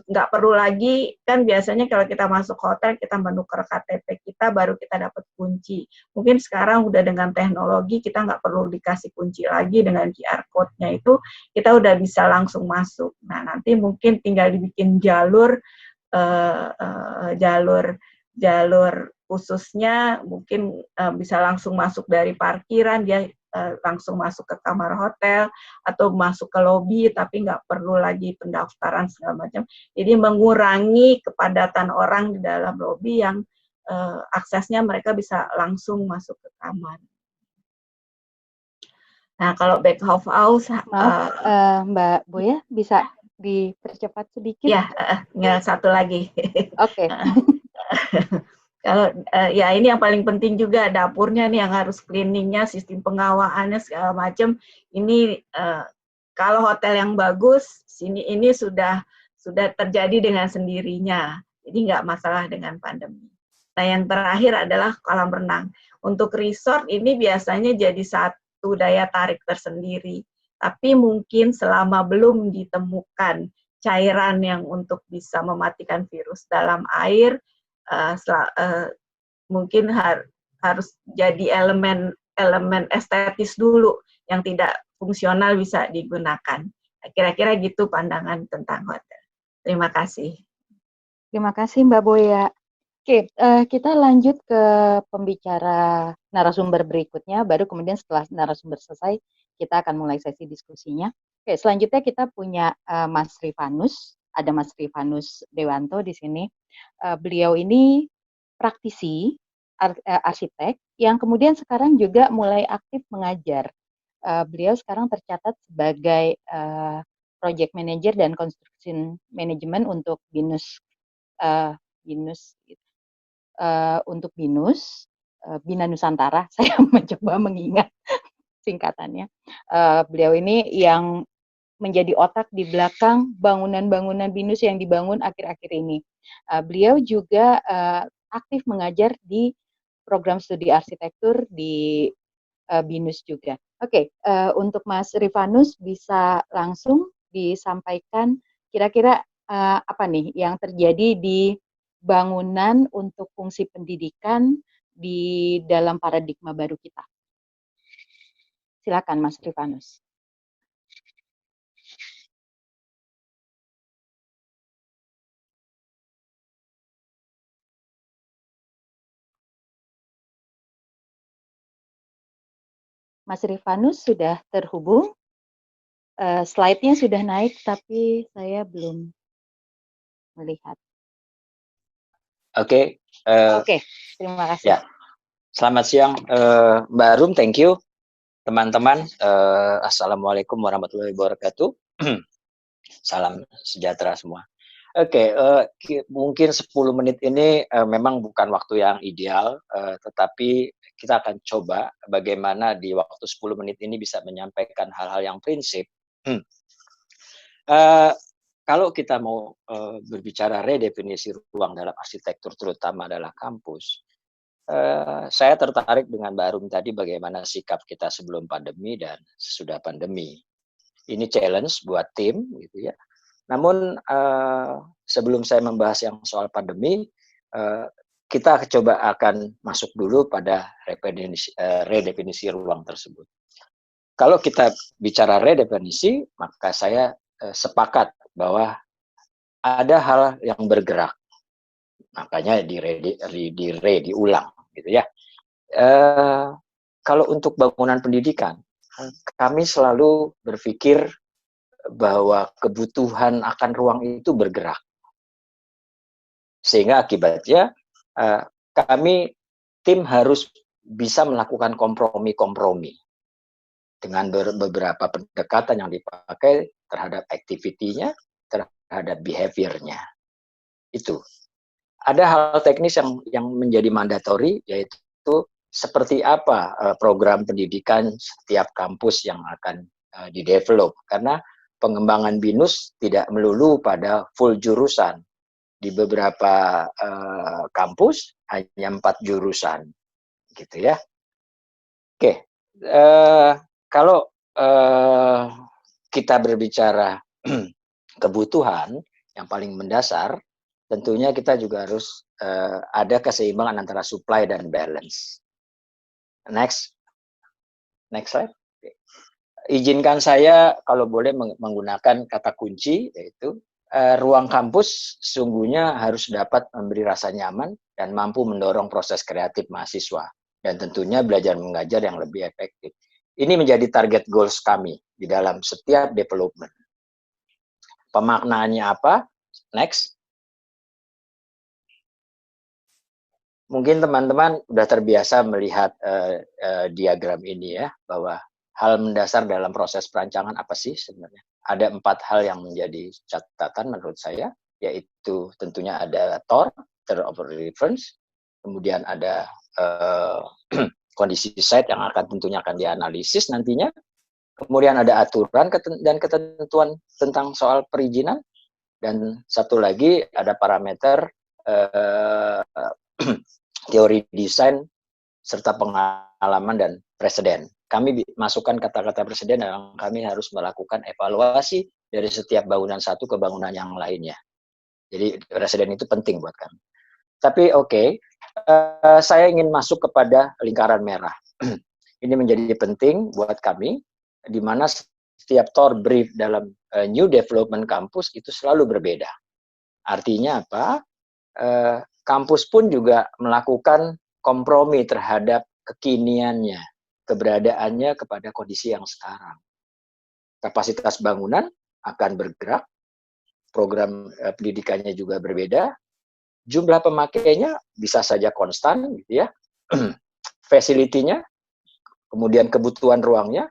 nggak perlu lagi, kan biasanya kalau kita masuk hotel kita menukar KTP kita baru kita dapat kunci. Mungkin sekarang udah dengan teknologi kita nggak perlu dikasih kunci lagi, dengan QR code-nya itu kita udah bisa langsung masuk. Nah, nanti mungkin tinggal dibikin jalur khususnya, mungkin bisa langsung masuk dari parkiran, dia langsung masuk ke kamar hotel atau masuk ke lobi, tapi nggak perlu lagi pendaftaran segala macam. Jadi mengurangi kepadatan orang di dalam lobi yang aksesnya mereka bisa langsung masuk ke kamar. Nah, kalau back of house, Mbak Buya bisa dipercepat sedikit? Ya, satu lagi. Oke. Kalau ya ini yang paling penting juga, dapurnya nih yang harus cleaningnya, sistem pengawasannya segala macam. Ini kalau hotel yang bagus, ini sudah terjadi dengan sendirinya. Jadi nggak masalah dengan pandemi. Nah, yang terakhir adalah kolam renang. Untuk resort ini biasanya jadi satu daya tarik tersendiri. Tapi mungkin selama belum ditemukan cairan yang untuk bisa mematikan virus dalam air, mungkin harus jadi elemen estetis dulu yang tidak fungsional bisa digunakan. Kira-kira gitu pandangan tentang hotel. Terima kasih. Terima kasih Mbak Boya. Oke, kita lanjut ke pembicara narasumber berikutnya, baru kemudian setelah narasumber selesai, kita akan mulai sesi diskusinya. Oke, selanjutnya kita punya Mas Rifanus, ada Mas Rifanus Dewanto di sini. Beliau ini praktisi arsitek yang kemudian sekarang juga mulai aktif mengajar. Beliau sekarang tercatat sebagai project manager dan construction management untuk BINUS untuk BINUS, Bina Nusantara. Saya mencoba mengingat singkatannya. Beliau ini yang menjadi otak di belakang bangunan-bangunan BINUS yang dibangun akhir-akhir ini. Beliau juga aktif mengajar di program studi arsitektur di BINUS juga. Oke, untuk Mas Rifanus bisa langsung disampaikan kira-kira apa nih yang terjadi di bangunan untuk fungsi pendidikan di dalam paradigma baru kita. Silakan Mas Rifanus. Mas Rifanus sudah terhubung. Slide-nya sudah naik, tapi saya belum melihat. Oke. Oke, terima kasih. Ya. Selamat siang, Mbak Arum, thank you. Teman-teman, Assalamualaikum warahmatullahi wabarakatuh. Salam sejahtera semua. Oke, mungkin 10 menit ini memang bukan waktu yang ideal, tetapi kita akan coba bagaimana di waktu 10 menit ini bisa menyampaikan hal-hal yang prinsip. Kalau kita mau berbicara redefinisi ruang dalam arsitektur, terutama adalah kampus, saya tertarik dengan Mbak Arum tadi bagaimana sikap kita sebelum pandemi dan sesudah pandemi. Ini challenge buat tim, gitu ya. Namun sebelum saya membahas yang soal pandemi, kita coba akan masuk dulu pada redefinisi ruang tersebut. Kalau kita bicara redefinisi, maka saya sepakat bahwa ada hal yang bergerak, makanya diulang, gitu ya. Kalau untuk bangunan pendidikan, kami selalu berpikir bahwa kebutuhan akan ruang itu bergerak. Sehingga akibatnya kami tim harus bisa melakukan kompromi-kompromi dengan beberapa pendekatan yang dipakai terhadap activity-nya, terhadap behavior-nya. Itu. Ada hal teknis yang menjadi mandatory, yaitu seperti apa program pendidikan setiap kampus yang akan didevelop. Karena pengembangan BINUS tidak melulu pada full jurusan. Di beberapa kampus hanya 4 jurusan, gitu ya. Oke, kalau kita berbicara kebutuhan yang paling mendasar, tentunya kita juga harus ada keseimbangan antara supply dan balance. Next slide. Izinkan saya kalau boleh menggunakan kata kunci, yaitu ruang kampus sungguhnya harus dapat memberi rasa nyaman dan mampu mendorong proses kreatif mahasiswa dan tentunya belajar mengajar yang lebih efektif. Ini menjadi target goals kami di dalam setiap development. Pemaknaannya apa? Next. Mungkin teman-teman sudah terbiasa melihat diagram ini ya, bahwa hal mendasar dalam proses perancangan apa sih sebenarnya? Ada 4 hal yang menjadi catatan menurut saya, yaitu tentunya ada TOR, Term of Reference, kemudian ada kondisi site yang tentunya akan dianalisis nantinya, kemudian ada aturan dan ketentuan tentang soal perizinan, dan satu lagi ada parameter teori desain serta pengalaman dan presiden. Kami masukkan kata-kata presiden dan kami harus melakukan evaluasi dari setiap bangunan satu ke bangunan yang lainnya. Jadi presiden itu penting buat kami. Tapi saya ingin masuk kepada lingkaran merah. Ini menjadi penting buat kami, di mana setiap TOR brief dalam new development campus itu selalu berbeda. Artinya apa? Kampus pun juga melakukan kompromi terhadap kekiniannya, keberadaannya kepada kondisi yang sekarang. Kapasitas bangunan akan bergerak, program pendidikannya juga berbeda, jumlah pemakainya bisa saja konstan, gitu ya, facility-nya, kemudian kebutuhan ruangnya,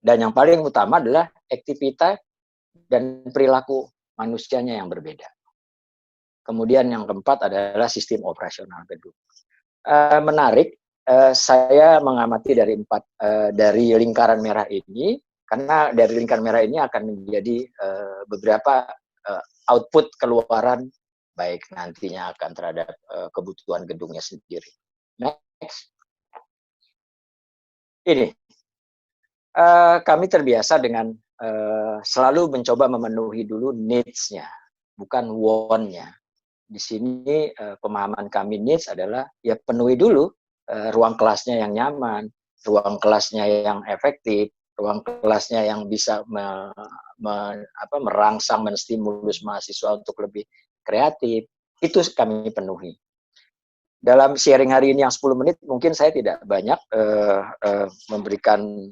dan yang paling utama adalah aktivitas dan perilaku manusianya yang berbeda. Kemudian yang keempat adalah sistem operasional gedung. Menarik, saya mengamati dari lingkaran merah ini, karena dari lingkaran merah ini akan menjadi beberapa output keluaran, baik nantinya akan terhadap kebutuhan gedungnya sendiri. Next. Ini, kami terbiasa dengan selalu mencoba memenuhi dulu needs-nya, bukan want-nya. Di sini pemahaman kami needs adalah ya penuhi dulu ruang kelasnya yang nyaman, ruang kelasnya yang efektif, ruang kelasnya yang bisa merangsang, menstimulus mahasiswa untuk lebih kreatif. Itu kami penuhi. Dalam sharing hari ini yang 10 menit mungkin saya tidak banyak memberikan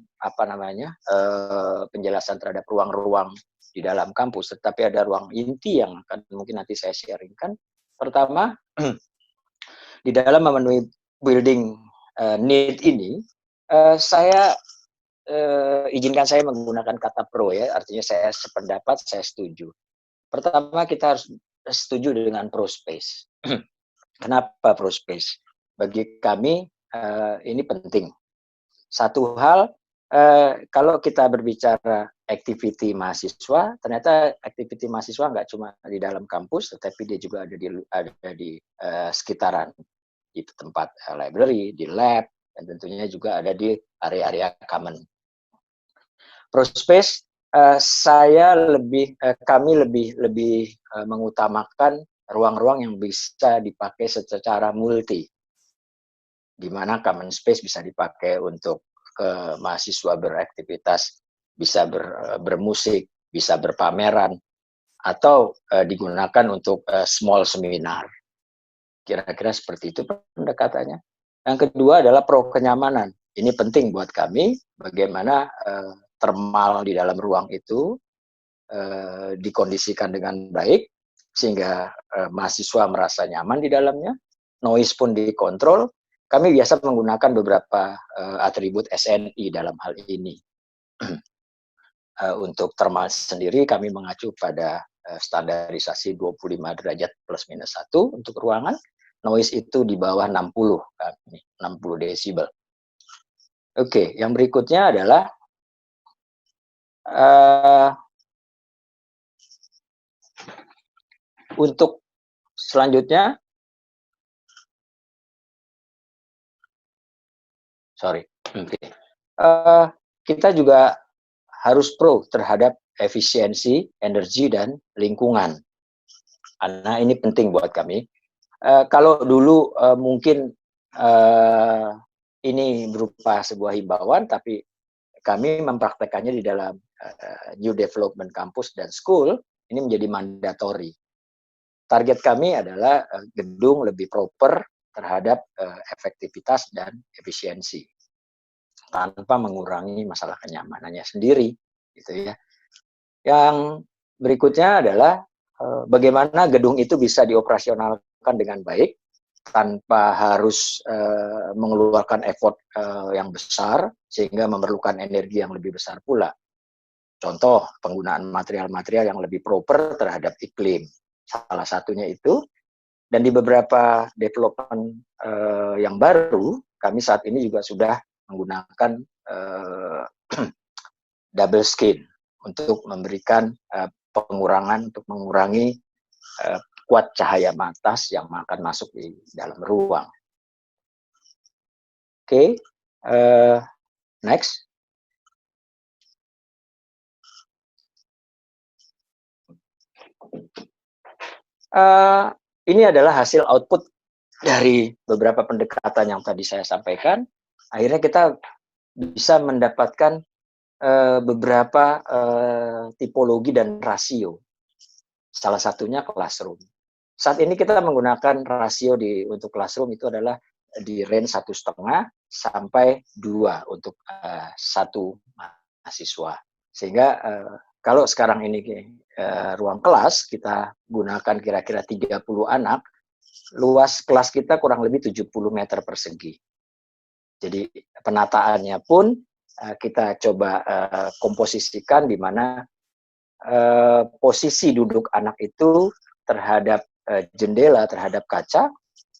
penjelasan terhadap ruang-ruang di dalam kampus, tetapi ada ruang inti yang akan mungkin nanti saya sharingkan. Pertama, di dalam memenuhi building need ini, izinkan saya menggunakan kata pro ya, artinya saya sependapat, saya setuju. Pertama, kita harus setuju dengan pro space. Kenapa pro space? Bagi kami ini penting. Satu hal, kalau kita berbicara activity mahasiswa, ternyata activity mahasiswa nggak cuma di dalam kampus, tetapi dia juga ada di sekitaran, di tempat library, di lab, dan tentunya juga ada di area-area common. Prospace, kami lebih mengutamakan ruang-ruang yang bisa dipakai secara multi, di mana common space bisa dipakai untuk mahasiswa beraktivitas, bisa bermusik, bisa berpameran, atau digunakan untuk small seminar. Kira-kira seperti itu pendekatannya. Yang kedua adalah pro kenyamanan. Ini penting buat kami, bagaimana thermal di dalam ruang itu dikondisikan dengan baik, sehingga mahasiswa merasa nyaman di dalamnya, noise pun dikontrol. Kami biasa menggunakan beberapa atribut SNI dalam hal ini. Untuk thermal sendiri kami mengacu pada standarisasi 25 derajat plus minus 1 untuk ruangan. Noise itu di bawah 60 desibel. Oke, yang berikutnya adalah untuk selanjutnya, kita juga harus pro terhadap efisiensi, energi, dan lingkungan. Karena ini penting buat kami. Kalau dulu mungkin ini berupa sebuah himbauan, tapi kami mempraktekannya di dalam New Development Campus dan School, ini menjadi mandatori. Target kami adalah gedung lebih proper terhadap efektivitas dan efisiensi, tanpa mengurangi masalah kenyamanannya sendiri, gitu ya. Yang berikutnya adalah bagaimana gedung itu bisa dioperasionalkan dengan baik tanpa harus mengeluarkan effort yang besar sehingga memerlukan energi yang lebih besar pula. Contoh, penggunaan material-material yang lebih proper terhadap iklim. Salah satunya itu. Dan di beberapa development yang baru, kami saat ini juga sudah menggunakan double skin untuk memberikan pengurangan, untuk mengurangi kuat cahaya matas yang akan masuk di dalam ruang. Oke, next. Ini adalah hasil output dari beberapa pendekatan yang tadi saya sampaikan. Akhirnya kita bisa mendapatkan beberapa tipologi dan rasio. Salah satunya classroom. Saat ini kita menggunakan rasio untuk classroom itu adalah di range 1,5 sampai 2 untuk satu mahasiswa. Sehingga kalau sekarang ini ruang kelas kita gunakan kira-kira 30 anak, luas kelas kita kurang lebih 70 meter persegi. Jadi penataannya pun kita coba komposisikan di mana posisi duduk anak itu terhadap jendela, terhadap kaca,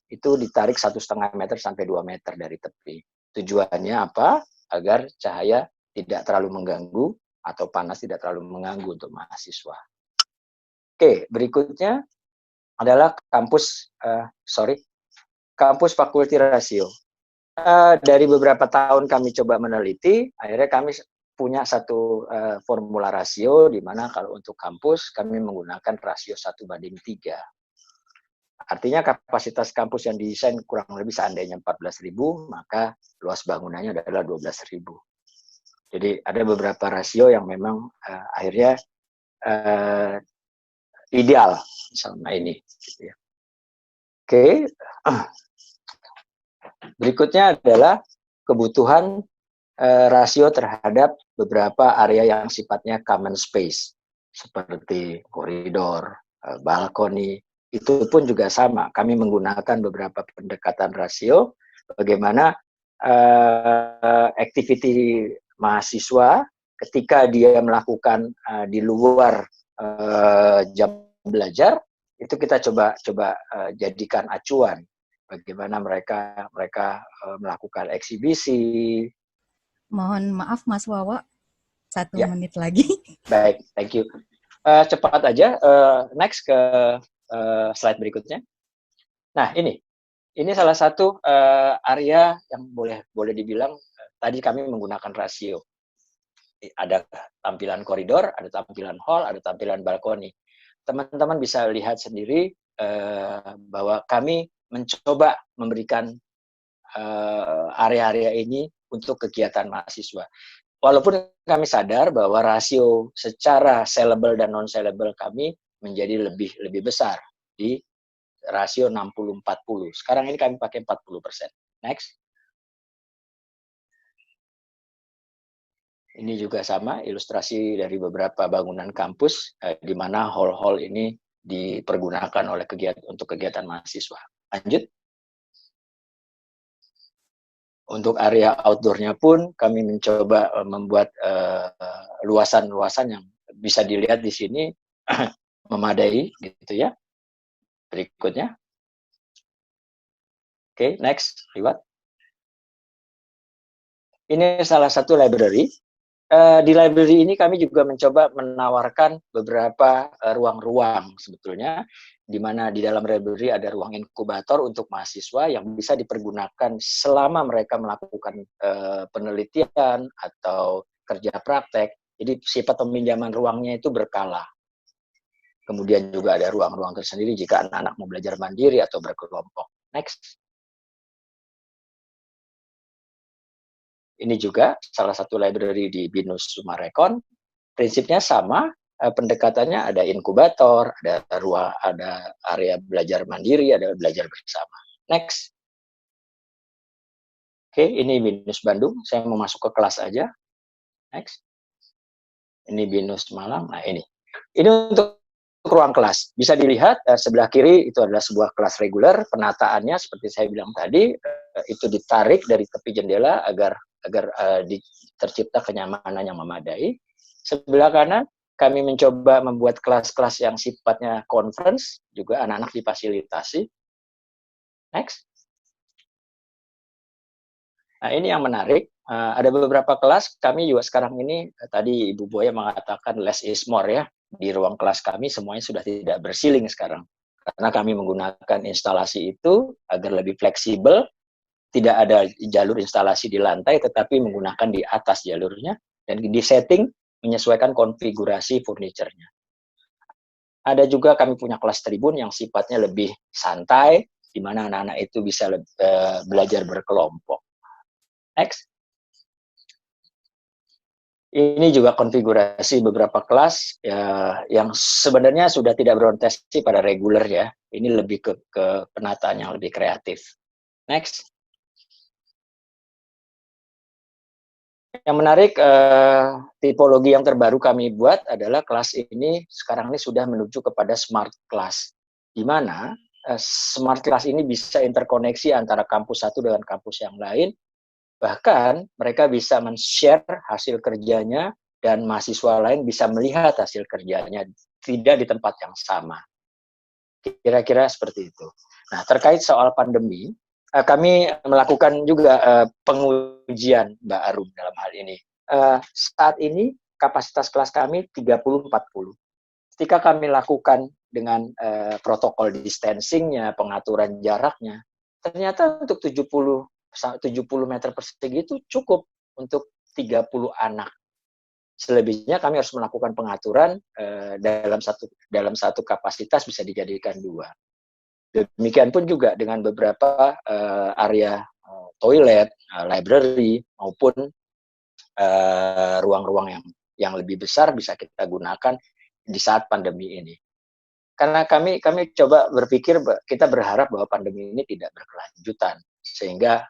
itu ditarik 1,5 meter sampai 2 meter dari tepi. Tujuannya apa? Agar cahaya tidak terlalu mengganggu atau panas tidak terlalu mengganggu untuk mahasiswa. Oke, berikutnya adalah kampus fakulti rasio. Dari beberapa tahun kami coba meneliti, akhirnya kami punya satu formula rasio, di mana kalau untuk kampus kami menggunakan rasio 1:3. Artinya kapasitas kampus yang didesain kurang lebih seandainya 14.000, maka luas bangunannya adalah 12.000. Jadi ada beberapa rasio yang memang akhirnya ideal sama ini. Gitu ya. Oke, berikutnya adalah kebutuhan rasio terhadap beberapa area yang sifatnya common space, seperti koridor, balkoni. Itu pun juga sama. Kami menggunakan beberapa pendekatan rasio, bagaimana activity mahasiswa ketika dia melakukan di luar jam belajar, itu kita coba jadikan acuan. Bagaimana mereka melakukan eksibisi. Mohon maaf Mas Wawa, 1 Ya. menit lagi. Baik, thank you. Cepat aja, next ke slide berikutnya. Nah, ini salah satu area yang boleh dibilang tadi kami menggunakan rasio. Ada tampilan koridor, ada tampilan hall, ada tampilan balkoni. Teman-teman bisa lihat sendiri bahwa kami mencoba memberikan area-area ini untuk kegiatan mahasiswa. Walaupun kami sadar bahwa rasio secara sellable dan non-sellable kami menjadi lebih besar di rasio 60-40. Sekarang ini kami pakai 40%. Next. Ini juga sama, ilustrasi dari beberapa bangunan kampus di mana hall-hall ini dipergunakan oleh untuk kegiatan mahasiswa. Lanjut. Untuk area outdoor-nya pun kami mencoba membuat luasan-luasan yang bisa dilihat di sini memadai, gitu ya. Berikutnya. Oke, next, lihat. Ini salah satu library. Di library ini kami juga mencoba menawarkan beberapa ruang-ruang sebetulnya, di mana di dalam library ada ruang inkubator untuk mahasiswa yang bisa dipergunakan selama mereka melakukan penelitian atau kerja praktek. Jadi sifat peminjaman ruangnya itu berkala. Kemudian juga ada ruang-ruang tersendiri jika anak-anak mau belajar mandiri atau berkelompok. Next. Ini juga salah satu library di BINUS Sumarekon. Prinsipnya sama, pendekatannya ada inkubator, ada area belajar mandiri, ada belajar bersama. Next. Oke, ini BINUS Bandung. Saya mau masuk ke kelas aja. Next. Ini BINUS Malang. Nah, ini. Ini untuk ruang kelas. Bisa dilihat sebelah kiri itu adalah sebuah kelas reguler. Penataannya seperti saya bilang tadi, itu ditarik dari tepi jendela agar tercipta kenyamanan yang memadai. Sebelah kanan, kami mencoba membuat kelas-kelas yang sifatnya conference, juga anak-anak difasilitasi. Next. Nah, ini yang menarik. Ada beberapa kelas, kami juga sekarang ini, tadi Ibu Boya mengatakan less is more ya. Di ruang kelas kami semuanya sudah tidak bersiling sekarang. Karena kami menggunakan instalasi itu agar lebih fleksibel, tidak ada jalur instalasi di lantai, tetapi menggunakan di atas jalurnya, dan di setting menyesuaikan konfigurasi furniture-nya. Ada juga kami punya kelas tribun yang sifatnya lebih santai, di mana anak-anak itu bisa belajar berkelompok. Next. Ini juga konfigurasi beberapa kelas yang sebenarnya sudah tidak berorientasi pada reguler ya. Ini lebih ke penataan yang lebih kreatif. Next. Yang menarik, tipologi yang terbaru kami buat adalah kelas ini sekarang ini sudah menuju kepada smart class, di mana smart class ini bisa interkoneksi antara kampus satu dengan kampus yang lain. Bahkan mereka bisa men-share hasil kerjanya dan mahasiswa lain bisa melihat hasil kerjanya tidak di tempat yang sama. Kira-kira seperti itu. Nah, terkait soal pandemi, kami melakukan juga pengujian Mbak Arum dalam hal ini. Saat ini kapasitas kelas kami 30-40. Ketika kami lakukan dengan protokol distancing-nya, pengaturan jaraknya, ternyata untuk 70 meter persegi itu cukup untuk 30 anak. Selebihnya kami harus melakukan pengaturan dalam satu kapasitas bisa dijadikan 2. Demikian pun juga dengan beberapa area toilet, library maupun ruang-ruang yang lebih besar bisa kita gunakan di saat pandemi ini. Karena kami coba berpikir, kita berharap bahwa pandemi ini tidak berkelanjutan, sehingga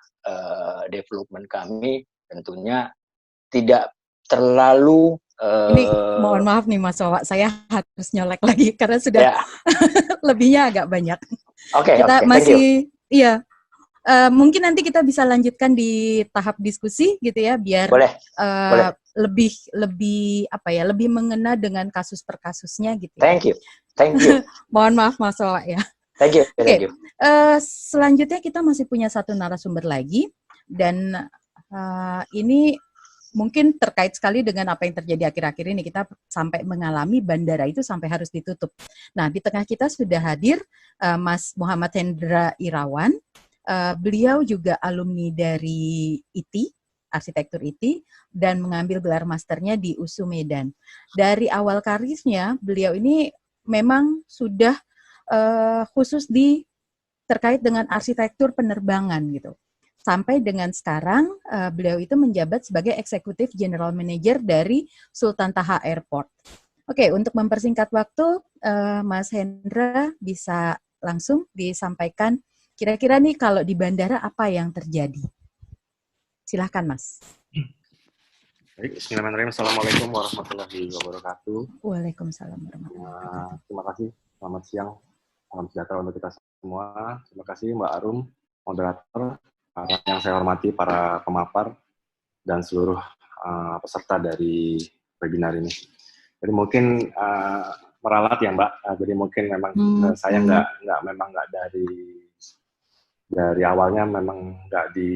development kami tentunya tidak terlalu ini mohon maaf nih Mas Wawa, saya harus nyolek lagi karena sudah lebihnya agak banyak. Kita masih mungkin nanti kita bisa lanjutkan di tahap diskusi gitu ya, biar boleh. lebih lebih mengena dengan kasus per kasusnya gitu. Thank you. Mohon maaf Mas Wawa ya. Thank you. Selanjutnya kita masih punya satu narasumber lagi, dan ini mungkin terkait sekali dengan apa yang terjadi akhir-akhir ini. Kita sampai mengalami bandara itu sampai harus ditutup. Nah, di tengah kita sudah hadir Mas Muhammad Hendra Irawan. Beliau juga alumni dari ITI, arsitektur ITI, dan mengambil gelar masternya di USU Medan. Dari awal karirnya, beliau ini memang sudah khusus terkait dengan arsitektur penerbangan gitu. Sampai dengan sekarang, beliau itu menjabat sebagai Executive General Manager dari Sultan Taha Airport. Oke, untuk mempersingkat waktu, Mas Hendra bisa langsung disampaikan kira-kira nih kalau di bandara apa yang terjadi. Silahkan, Mas. Baik, bismillahirrahmanirrahim. Assalamualaikum warahmatullahi wabarakatuh. Waalaikumsalam warahmatullahi wabarakatuh. Terima kasih, selamat siang, salam sejahtera untuk kita semua. Terima kasih Mbak Arum, moderator, yang saya hormati para pemapar dan seluruh peserta dari webinar ini. Jadi mungkin meralat ya Mbak, jadi mungkin memang saya memang nggak dari awalnya memang nggak di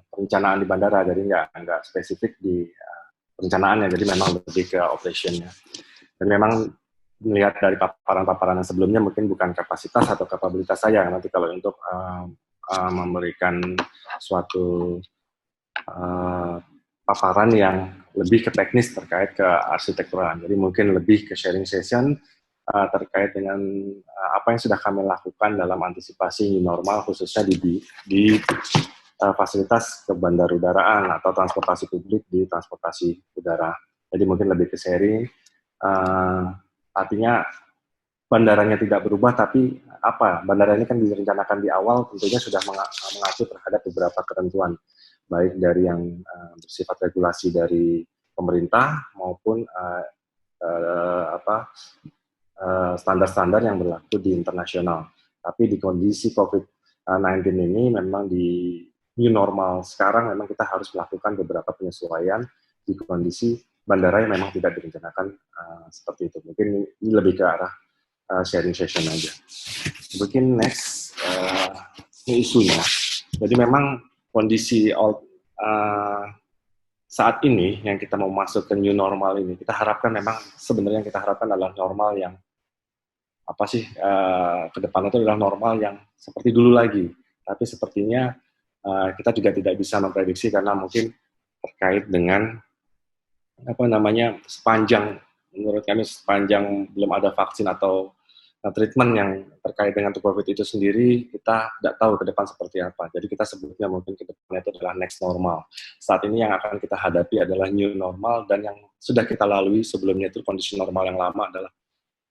perencanaan di bandara, jadi nggak spesifik di perencanaannya, jadi memang lebih ke operationnya. Dan memang melihat dari paparan-paparan yang sebelumnya mungkin bukan kapasitas atau kapabilitas saya nanti kalau untuk memberikan suatu paparan yang lebih ke teknis terkait ke arsitektural. Jadi mungkin lebih ke sharing session terkait dengan apa yang sudah kami lakukan dalam antisipasi new normal, khususnya di fasilitas kebandarudaraan atau transportasi publik di transportasi udara. Jadi mungkin lebih ke sharing, artinya bandaranya tidak berubah, tapi bandara ini kan direncanakan di awal tentunya sudah mengacu terhadap beberapa ketentuan, baik dari yang bersifat regulasi dari pemerintah maupun standar-standar yang berlaku di internasional. Tapi di kondisi COVID-19 ini memang di new normal sekarang memang kita harus melakukan beberapa penyesuaian di kondisi bandara yang memang tidak direncanakan seperti itu. Mungkin ini lebih ke arah sharing session aja. Mungkin next isunya. Jadi memang kondisi saat ini yang kita mau masuk ke new normal ini, kita harapkan memang sebenarnya yang kita harapkan adalah normal yang ke depan itu adalah normal yang seperti dulu lagi. Tapi sepertinya kita juga tidak bisa memprediksi karena mungkin terkait dengan menurut kami sepanjang belum ada vaksin atau treatment yang terkait dengan COVID itu sendiri, kita tidak tahu ke depan seperti apa. Jadi kita sebutnya mungkin ke depan itu adalah next normal. Saat ini yang akan kita hadapi adalah new normal, dan yang sudah kita lalui sebelumnya itu kondisi normal yang lama adalah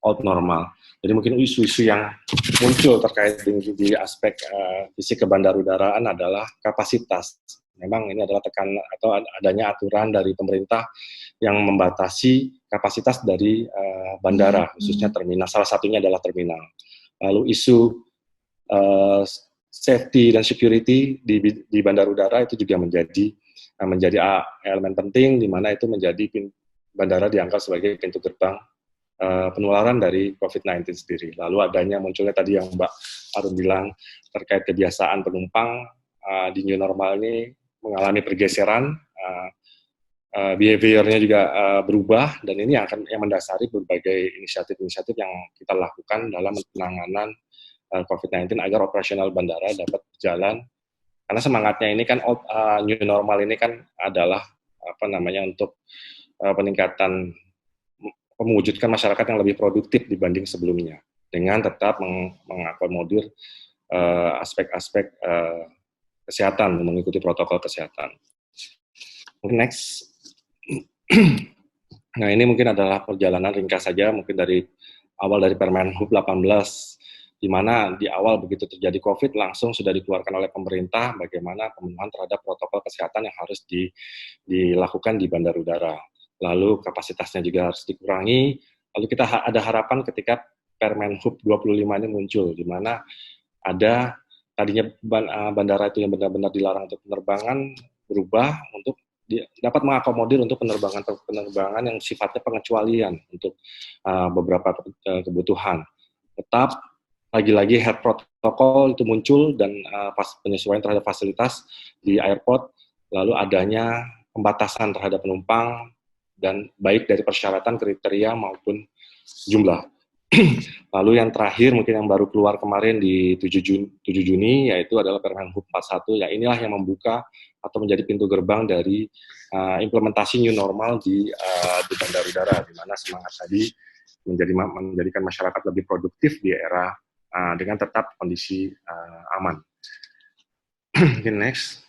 old normal. Jadi mungkin isu-isu yang muncul terkait di aspek visi kebandarudaraan adalah kapasitas. Memang ini adalah adanya aturan dari pemerintah yang membatasi kapasitas dari bandara, khususnya terminal. Salah satunya adalah terminal. Lalu isu safety dan security di bandara udara itu juga menjadi elemen penting, di mana itu menjadi bandara dianggap sebagai pintu gerbang penularan dari COVID-19 sendiri. Lalu munculnya tadi yang Mbak Arun bilang terkait kebiasaan penumpang di new normal ini mengalami pergeseran, behavior-nya juga berubah, dan ini akan yang mendasari berbagai inisiatif-inisiatif yang kita lakukan dalam penanganan COVID-19 agar operasional bandara dapat berjalan. Karena semangatnya ini kan new normal ini kan adalah untuk peningkatan, mewujudkan masyarakat yang lebih produktif dibanding sebelumnya, dengan tetap mengakomodir aspek-aspek kesehatan, mengikuti protokol kesehatan. Next. Nah, ini mungkin adalah perjalanan ringkas saja, mungkin dari awal dari Permen Hub 18, di mana di awal begitu terjadi COVID langsung sudah dikeluarkan oleh pemerintah bagaimana pemenuhan terhadap protokol kesehatan yang harus dilakukan di bandar udara. Lalu kapasitasnya juga harus dikurangi. Lalu kita ada harapan ketika Permen Hub 25 ini muncul, di mana ada tadinya bandara itu yang benar-benar dilarang untuk penerbangan berubah untuk dapat mengakomodir untuk penerbangan yang sifatnya pengecualian untuk beberapa kebutuhan. Tetap lagi-lagi health protocol itu muncul dan penyesuaian terhadap fasilitas di airport, lalu adanya pembatasan terhadap penumpang dan baik dari persyaratan, kriteria maupun jumlah. Lalu yang terakhir mungkin yang baru keluar kemarin di 7 Juni yaitu adalah Permen Hub 41, ya inilah yang membuka atau menjadi pintu gerbang dari implementasi new normal di bandar udara, di mana semangat tadi menjadikan masyarakat lebih produktif di era dengan tetap kondisi aman. Mungkin next.